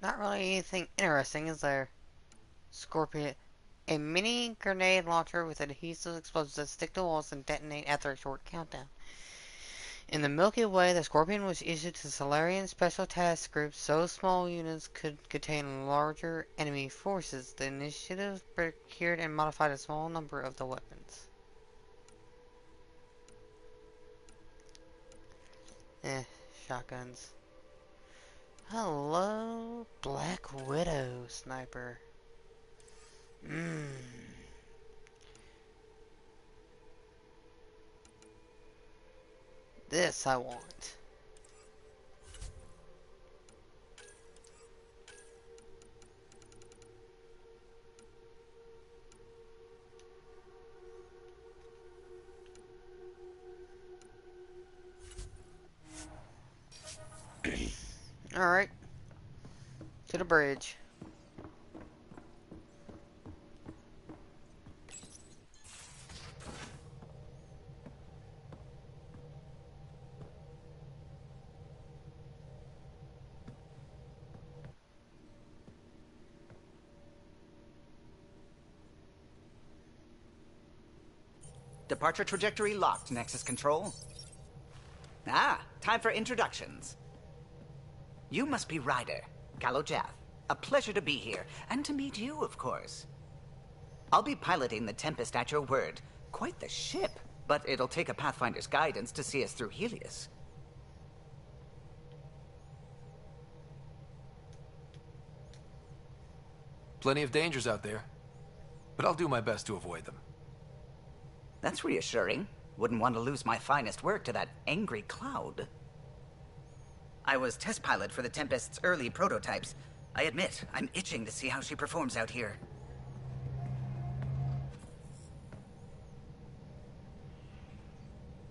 Not really anything interesting, is there? Scorpion. A mini grenade launcher with adhesive explosives that stick to walls and detonate after a short countdown. In the Milky Way, the Scorpion was issued to Solarian Special Task Groups so small units could contain larger enemy forces. The initiative procured and modified a small number of the weapons. Shotguns. Hello, Black Widow sniper. This I want. Alright. To the bridge. Departure trajectory locked, Nexus Control. Ah, time for introductions. You must be Ryder, Galojath. A pleasure to be here, and to meet you, of course. I'll be piloting the Tempest at your word. Quite the ship, but it'll take a Pathfinder's guidance to see us through Helios. Plenty of dangers out there, but I'll do my best to avoid them. That's reassuring. Wouldn't want to lose my finest work to that angry cloud. I was test pilot for the Tempest's early prototypes. I admit, I'm itching to see how she performs out here.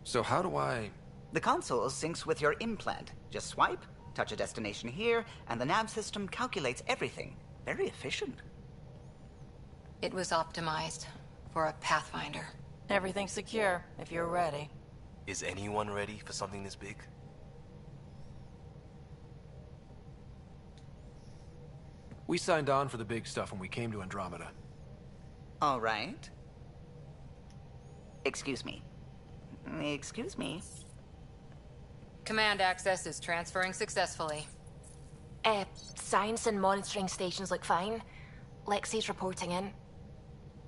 So how do I... The console syncs with your implant. Just swipe, touch a destination here, and the nav system calculates everything. Very efficient. It was optimized for a Pathfinder. Everything's secure, if you're ready. Is anyone ready for something this big? We signed on for the big stuff when we came to Andromeda. All right. Excuse me. Excuse me. Command access is transferring successfully. Science and monitoring stations look fine. Lexi's reporting in.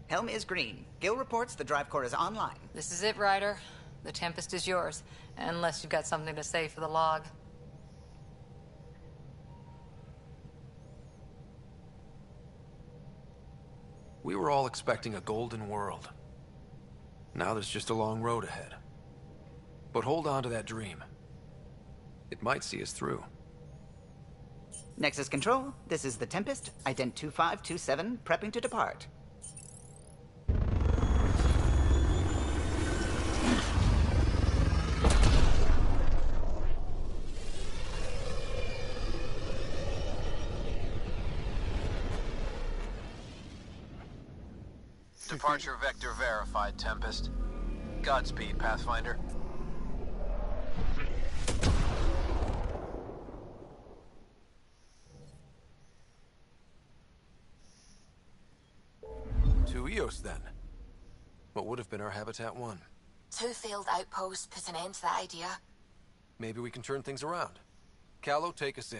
Helm is green. Gil reports the drive core is online. This is it, Ryder. The Tempest is yours, unless you've got something to say for the log. We were all expecting a golden world. Now there's just a long road ahead. But hold on to that dream. It might see us through. Nexus Control, this is the Tempest, ident 2527, prepping to depart. Departure vector verified, Tempest. Godspeed, Pathfinder. To Eos, then. What would have been our Habitat 1? 2 failed outposts put an end to that idea. Maybe we can turn things around. Callow, take us in.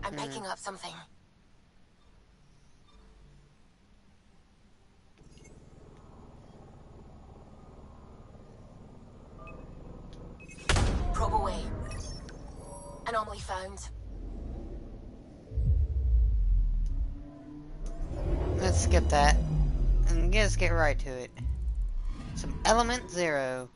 I'm picking up something. Probe away. Anomaly found. Let's skip that and just get right to it. Some element 0.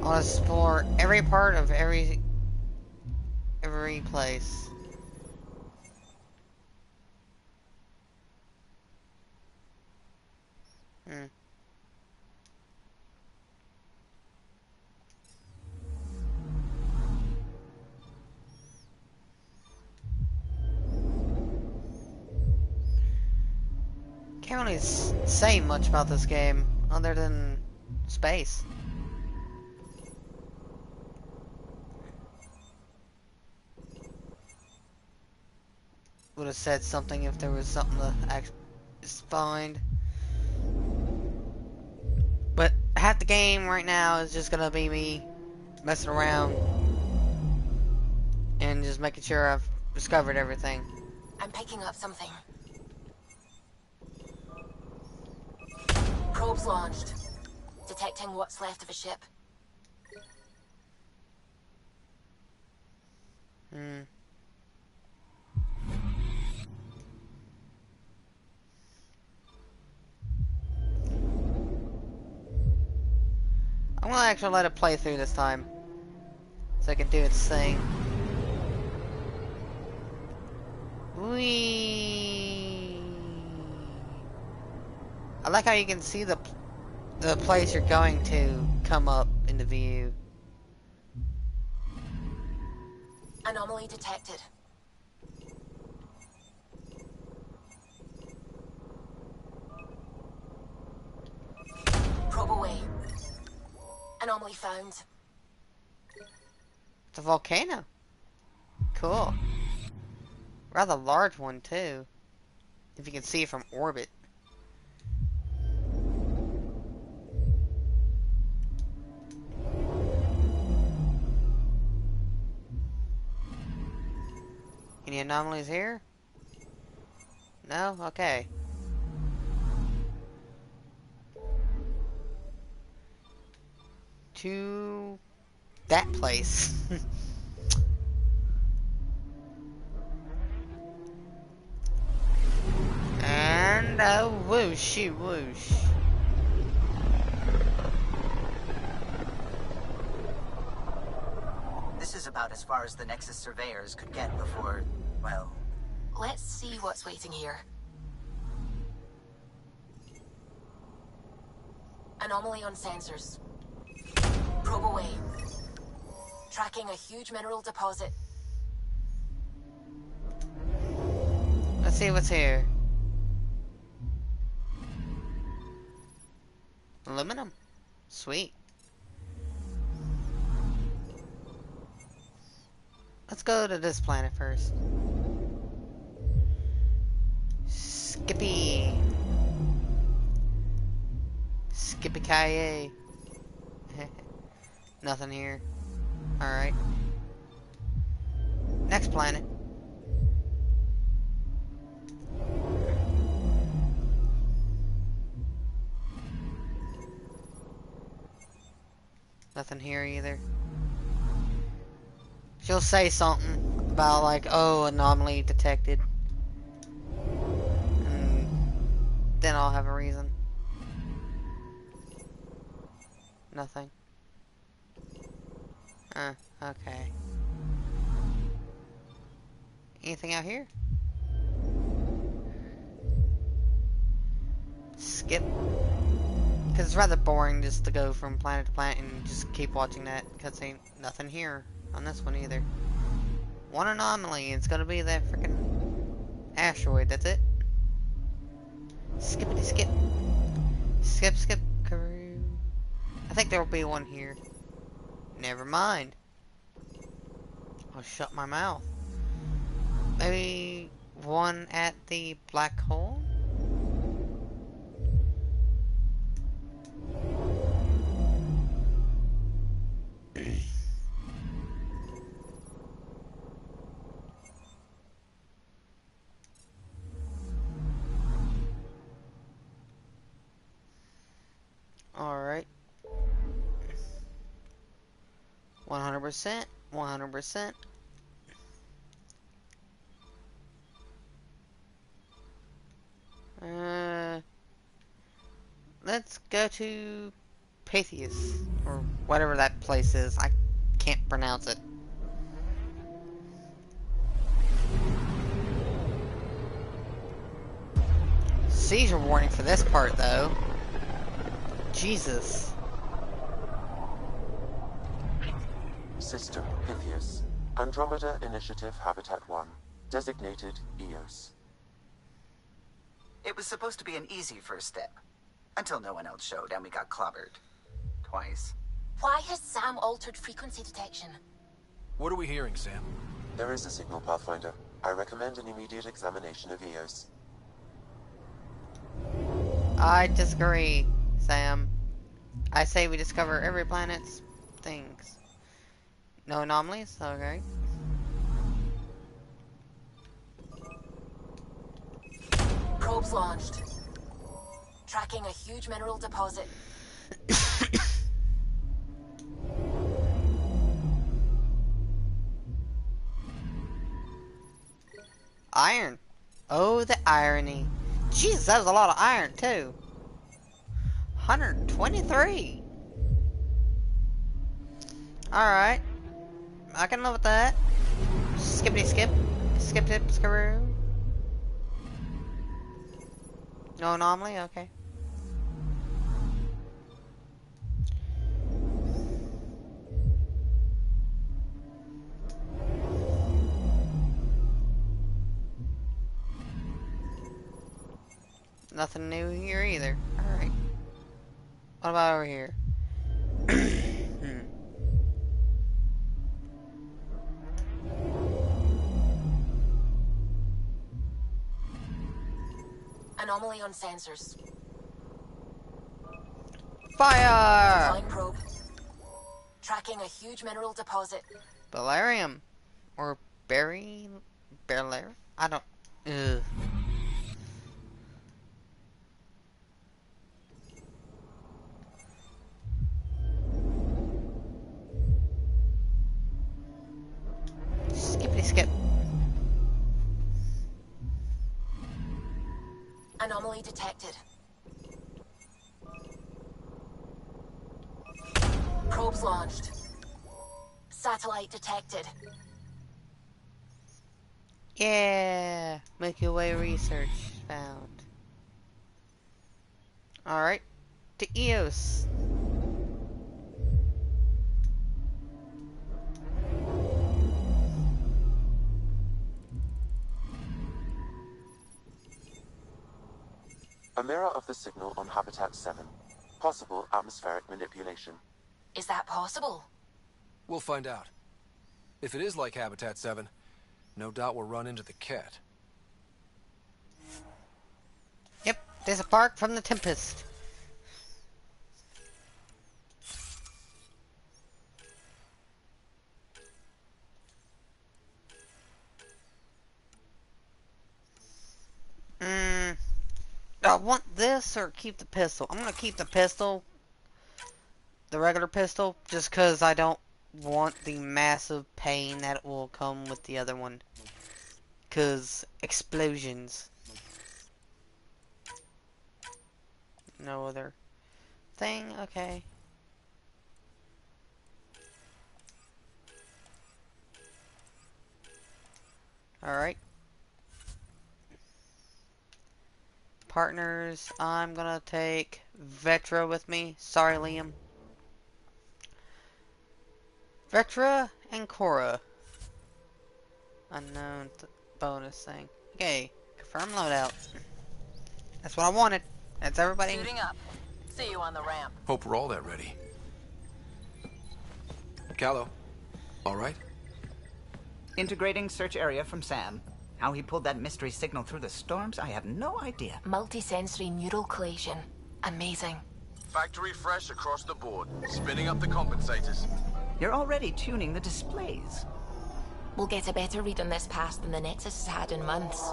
I'll explore every part of every place. can't really say much about this game other than space. Would have said something if there was something to actually find. But half the game right now is just gonna be me messing around and just making sure I've discovered everything. I'm picking up something. Probes launched. Detecting what's left of a ship. I'm gonna actually let it play through this time, so it can do its thing. Whee! I like how you can see the place you're going to come up into view. Anomaly detected. Probe away. Anomaly found. It's a volcano. Cool. Rather large one too, if you can see it from orbit. Any anomalies here? No? Okay. To that place. And a whooshy whoosh. This is about as far as the Nexus surveyors could get before, well... Let's see what's waiting here. Anomaly on sensors. Probe away. Tracking a huge mineral deposit. Let's see what's here. Aluminum. Sweet. Let's go to this planet first. Skippy. Skippy Kaye. Nothing here. Alright. Next planet. Nothing here either. She'll say something about like, oh, anomaly detected. And then I'll have a reason. Nothing. Okay. Anything out here? Skip. Because it's rather boring just to go from planet to planet and just keep watching that cutscene. Nothing here on this one either. One anomaly. It's gonna be that freaking asteroid. That's it. Skippity skip. Skip, skip, karoo. I think there will be one here. Never mind. I'll shut my mouth. Maybe one at the black hole? Alright. 100%. 100%. Let's go to Pythias, or whatever that place is. I can't pronounce it. Seizure warning for this part, though. Jesus. System Pythias. Andromeda Initiative Habitat 1. Designated EOS. It was supposed to be an easy first step. Until no one else showed and we got clobbered. Twice. Why has Sam altered frequency detection? What are we hearing, Sam? There is a signal, Pathfinder. I recommend an immediate examination of EOS. I disagree, Sam. I say we discover every planet's things. No anomalies? Okay. Probes launched. Tracking a huge mineral deposit. Iron. Oh, the irony. Jesus, that was a lot of iron, too. 123. Alright. I can live with that. Skippity skip. Skip tip screw. No anomaly? Okay. Nothing new here either. Alright. What about over here? Anomaly on sensors. Fire! Deploying probe. Tracking a huge mineral deposit. Bellarium. Or berry... Belar? I don't... Ugh. Skippity skip. Anomaly detected. Probes launched. Satellite detected. Yeah! Milky Way research found. Alright. To EOS. A mirror of the signal on Habitat 7. Possible atmospheric manipulation. Is that possible? We'll find out. If it is like Habitat 7, no doubt we'll run into the cat. Yep, there's a bark from the Tempest. I want this or keep the pistol. I'm gonna keep the pistol. The regular pistol. Just because I don't want the massive pain that will come with the other one. Because explosions. No other thing. Okay. Alright. Partners, I'm gonna take Vetra with me. Sorry, Liam. Vetra and Cora. Unknown bonus thing. Okay, confirm loadout. That's what I wanted. That's everybody. Suiting up. See you on the ramp. Hope we're all that ready. Callow, all right? Integrating search area from Sam. How he pulled that mystery signal through the storms, I have no idea. Multisensory neural collation. Amazing. Factory fresh across the board. Spinning up the compensators. You're already tuning the displays. We'll get a better read on this pass than the Nexus has had in months.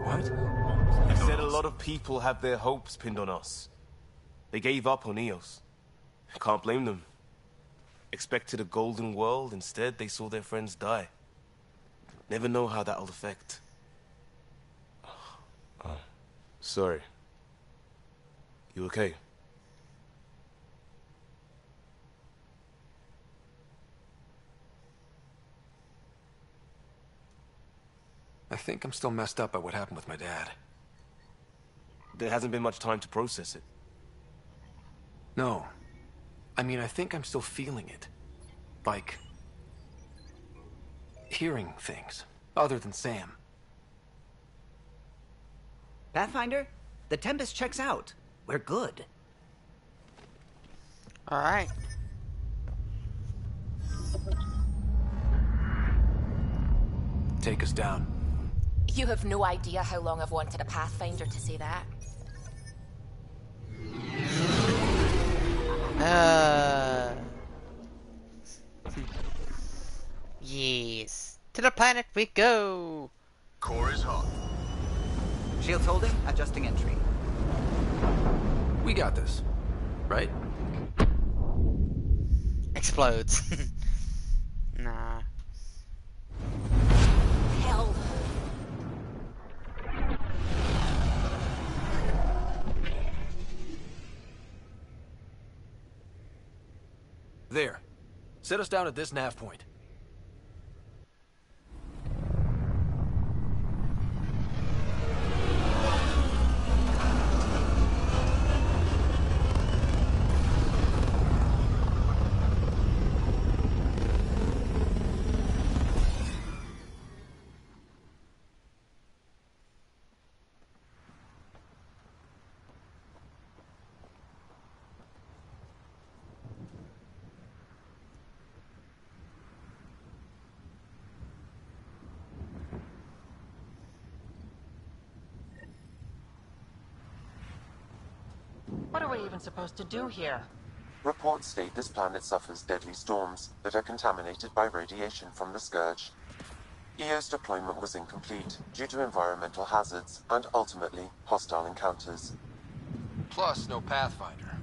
What? He said a lot of people have their hopes pinned on us. They gave up on EOS. Can't blame them. Expected a golden world, instead they saw their friends die. Never know how that'll affect. Oh, sorry. You okay? I think I'm still messed up by what happened with my dad. There hasn't been much time to process it. No. I mean, I think I'm still feeling it. Like... hearing things, other than Sam. Pathfinder, the Tempest checks out. We're good. Alright. Take us down. You have no idea how long I've wanted a Pathfinder to say that. Yes. To the planet we go! Core is hot. Shields holding, adjusting entry. We got this, right? Explodes. Nah. Hell. There. Set us down at this nav point. What are we even supposed to do here? Reports state this planet suffers deadly storms that are contaminated by radiation from the Scourge. EO's deployment was incomplete due to environmental hazards and ultimately hostile encounters. Plus, no Pathfinder.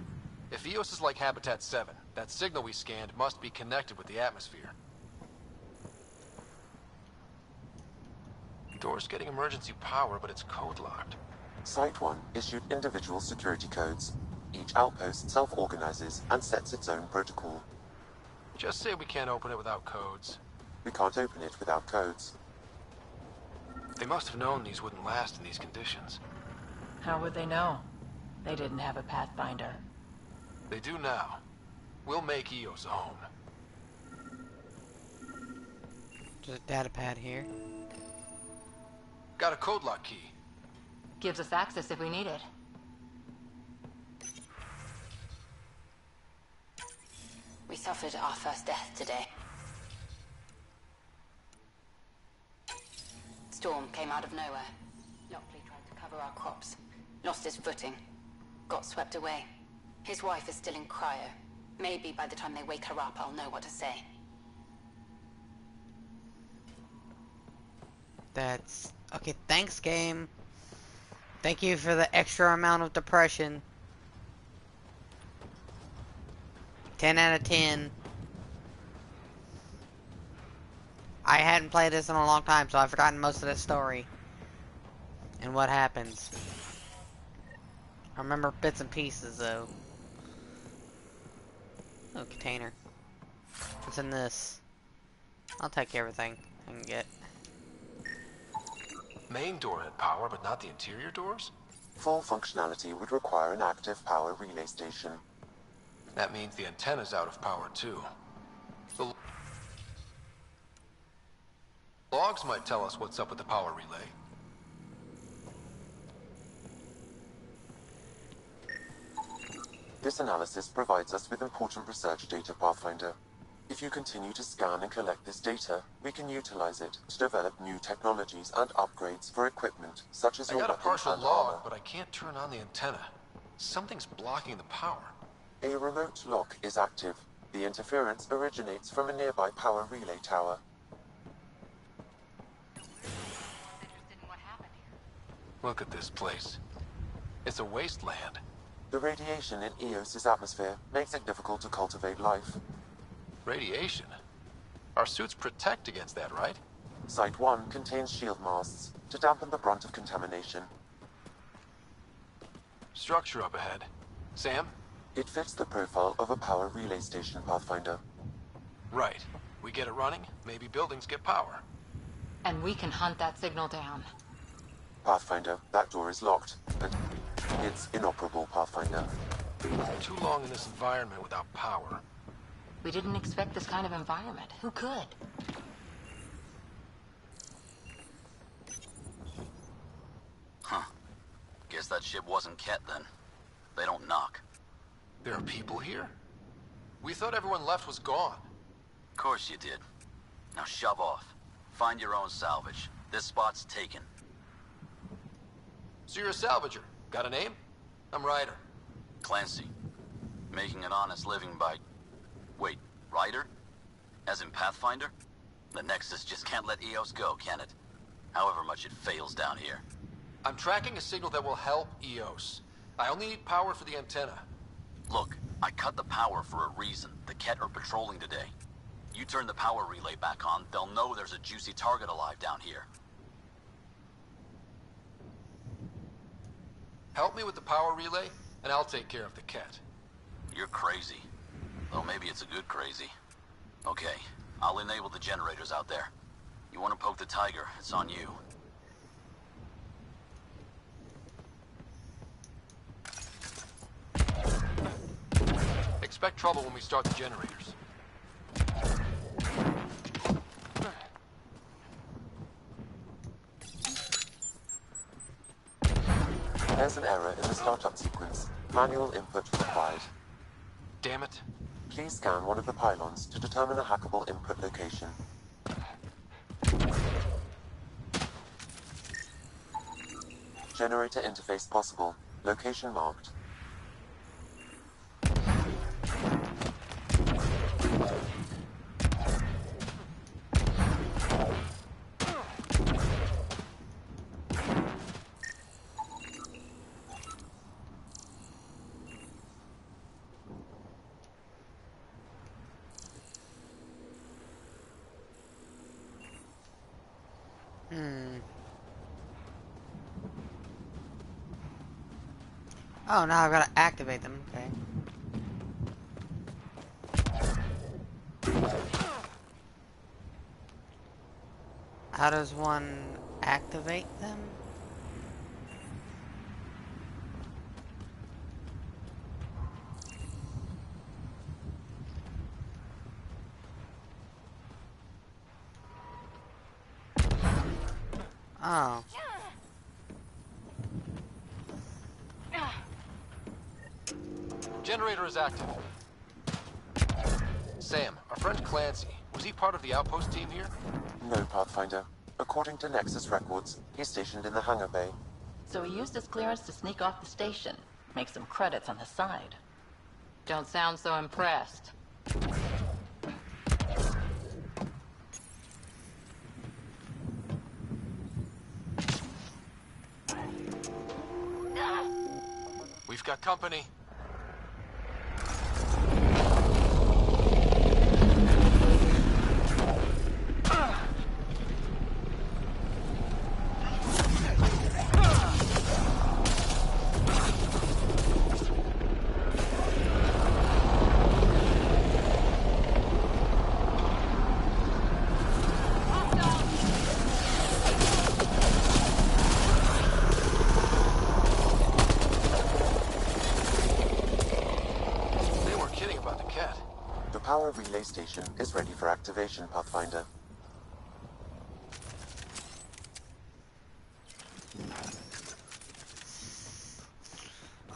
If EOS is like Habitat 7, that signal we scanned must be connected with the atmosphere. The door's getting emergency power, but it's code-locked. Site 1 issued individual security codes. Each outpost self-organizes and sets its own protocol. Just say we can't open it without codes. We can't open it without codes. They must have known these wouldn't last in these conditions. How would they know? They didn't have a Pathfinder. They do now. We'll make EOS a home. There's a data pad here. Got a code lock key. Gives us access if we need it. We suffered our first death today. Storm came out of nowhere. Lockley tried to cover our crops. Lost his footing. Got swept away. His wife is still in cryo. Maybe by the time they wake her up, I'll know what to say. That's... okay, thanks, game. Thank you for the extra amount of depression. 10 out of 10. I hadn't played this in a long time, so I've forgotten most of the story. And what happens. I remember bits and pieces, though. Oh, container. What's in this? I'll take everything I can get. Main door had power, but not the interior doors? Full functionality would require an active power relay station. That means the antenna's out of power, too. The logs might tell us what's up with the power relay. This analysis provides us with important research data, Pathfinder. If you continue to scan and collect this data, we can utilize it to develop new technologies and upgrades for equipment, such as I your got a weapons partial and log, armor. but I can't turn on the antenna. Something's blocking the power. A remote lock is active. The interference originates from a nearby power relay tower. Look at this place. It's a wasteland. The radiation in Eos's atmosphere makes it difficult to cultivate life. Radiation? Our suits protect against that, right? Site 1 contains shield masts to dampen the brunt of contamination. Structure up ahead. Sam? It fits the profile of a power relay station, Pathfinder. Right. We get it running, maybe buildings get power. And we can hunt that signal down. Pathfinder, that door is locked, but it's inoperable, Pathfinder. Too long in this environment without power. We didn't expect this kind of environment. Who could? Huh. Guess that ship wasn't Ket then. They don't knock. There are people here? We thought everyone left was gone. Of course you did. Now shove off. Find your own salvage. This spot's taken. So you're a salvager. Got a name? I'm Ryder. Clancy. Making an honest living by... Wait, Ryder? As in Pathfinder? The Nexus just can't let EOS go, can it? However much it fails down here. I'm tracking a signal that will help EOS. I only need power for the antenna. Look, I cut the power for a reason. The Ket are patrolling today. You turn the power relay back on, they'll know there's a juicy target alive down here. Help me with the power relay, and I'll take care of the Ket. You're crazy. Though maybe it's a good crazy. Okay, I'll enable the generators out there. You want to poke the tiger, it's on you. Expect trouble when we start the generators. There's an error in the startup sequence. Manual input required. Damn it. Please scan one of the pylons to determine a hackable input location. Generator interface possible. Location marked. Oh, now I've got to activate them. Okay. How does one activate them? Oh. Generator is active. Sam, our friend Clancy, was he part of the outpost team here? No, Pathfinder. According to Nexus records, he's stationed in the hangar bay. So he used his clearance to sneak off the station. Make some credits on the side. Don't sound so impressed. We've got company. Relay station is ready for activation, Pathfinder.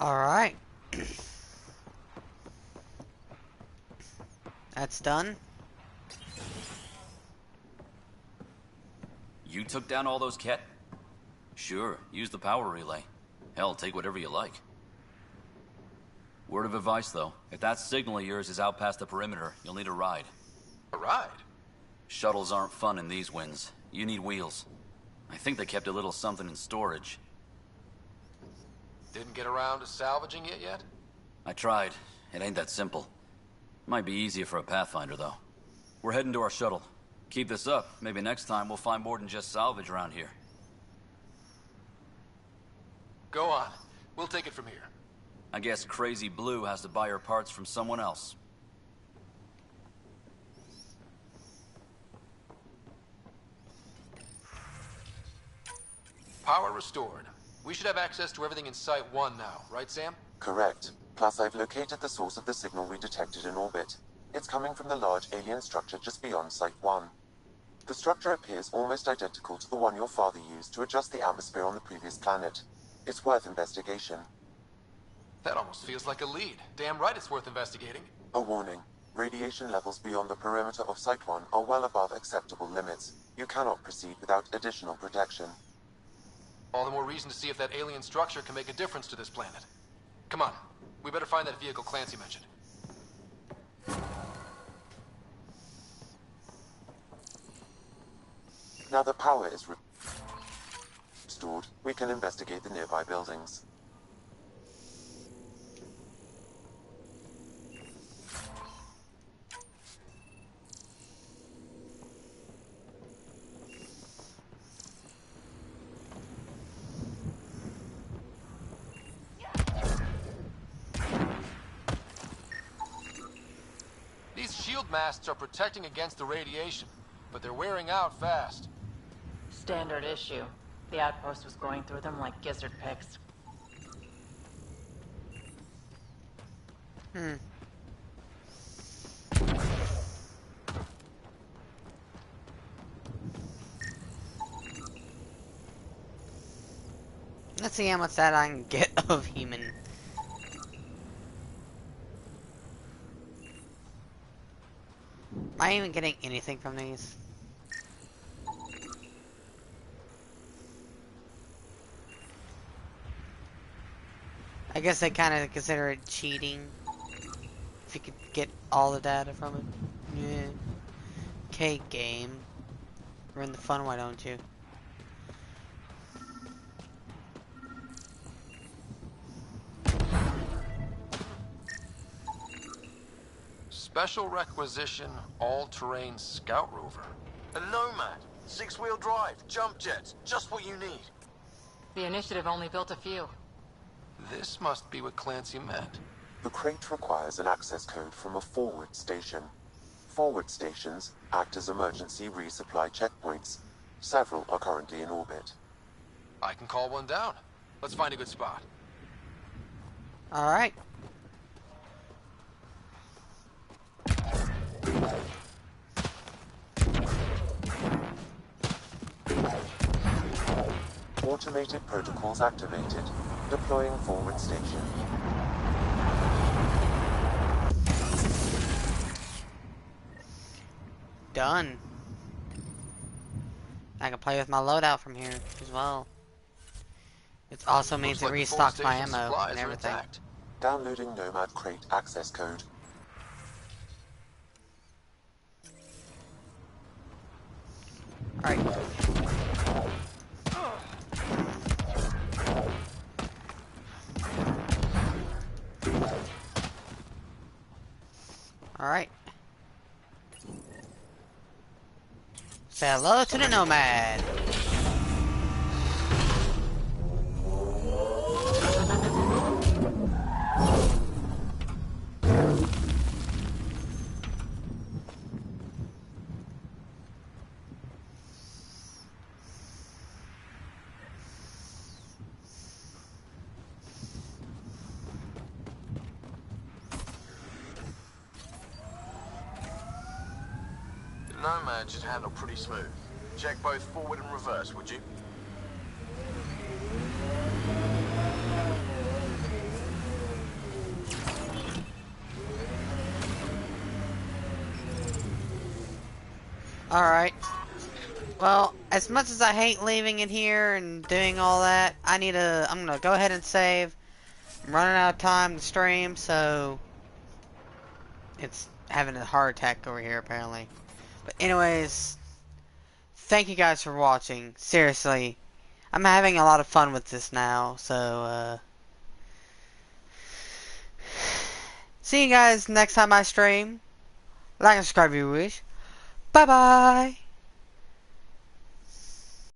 Alright. That's done. You took down all those Ket? Sure, use the power relay. Hell, take whatever you like. Word of advice, though. If that signal of yours is out past the perimeter, you'll need a ride. A ride? Shuttles aren't fun in these winds. You need wheels. I think they kept a little something in storage. Didn't get around to salvaging it yet? I tried. It ain't that simple. Might be easier for a Pathfinder, though. We're heading to our shuttle. Keep this up. Maybe next time we'll find more than just salvage around here. Go on. We'll take it from here. I guess Crazy Blue has to buy her parts from someone else. Power restored. We should have access to everything in Site 1 now, right, Sam? Correct. Plus, I've located the source of the signal we detected in orbit. It's coming from the large alien structure just beyond Site 1. The structure appears almost identical to the one your father used to adjust the atmosphere on the previous planet. It's worth investigation. That almost feels like a lead. Damn right it's worth investigating. A warning. Radiation levels beyond the perimeter of Site 1 are well above acceptable limits. You cannot proceed without additional protection. All the more reason to see if that alien structure can make a difference to this planet. Come on, we better find that vehicle Clancy mentioned. Now that power is restored, we can investigate the nearby buildings. These shield masts are protecting against the radiation, but they're wearing out fast. Standard issue. The outpost was going through them like gizzard picks. Let's see how much that I can get of human. Am I even getting anything from these? I guess they kind of consider it cheating if you could get all the data from it. Yeah. Okay, game. Run the fun, why don't you? Special requisition, all-terrain scout rover. A Nomad, 6-wheel drive, jump jets, just what you need. The initiative only built a few. This must be what Clancy meant. The crate requires an access code from a forward station. Forward stations act as emergency resupply checkpoints. Several are currently in orbit. I can call one down. Let's find a good spot. Alright. Automated protocols activated. Deploying forward station. Done. I can play with my loadout from here as well. It also means it restocks my ammo and everything. Downloading Nomad crate access code. Alright. Alright. Say hello to the Nomad. Nomad should handle pretty smooth. Check both forward and reverse, would you? Alright. Well, as much as I hate leaving it here and doing all that, I'm gonna go ahead and save. I'm running out of time to stream, so it's having a heart attack over here apparently. But anyways, thank you guys for watching. Seriously, I'm having a lot of fun with this now, so see you guys next time I stream. Like and subscribe if you wish. Bye bye.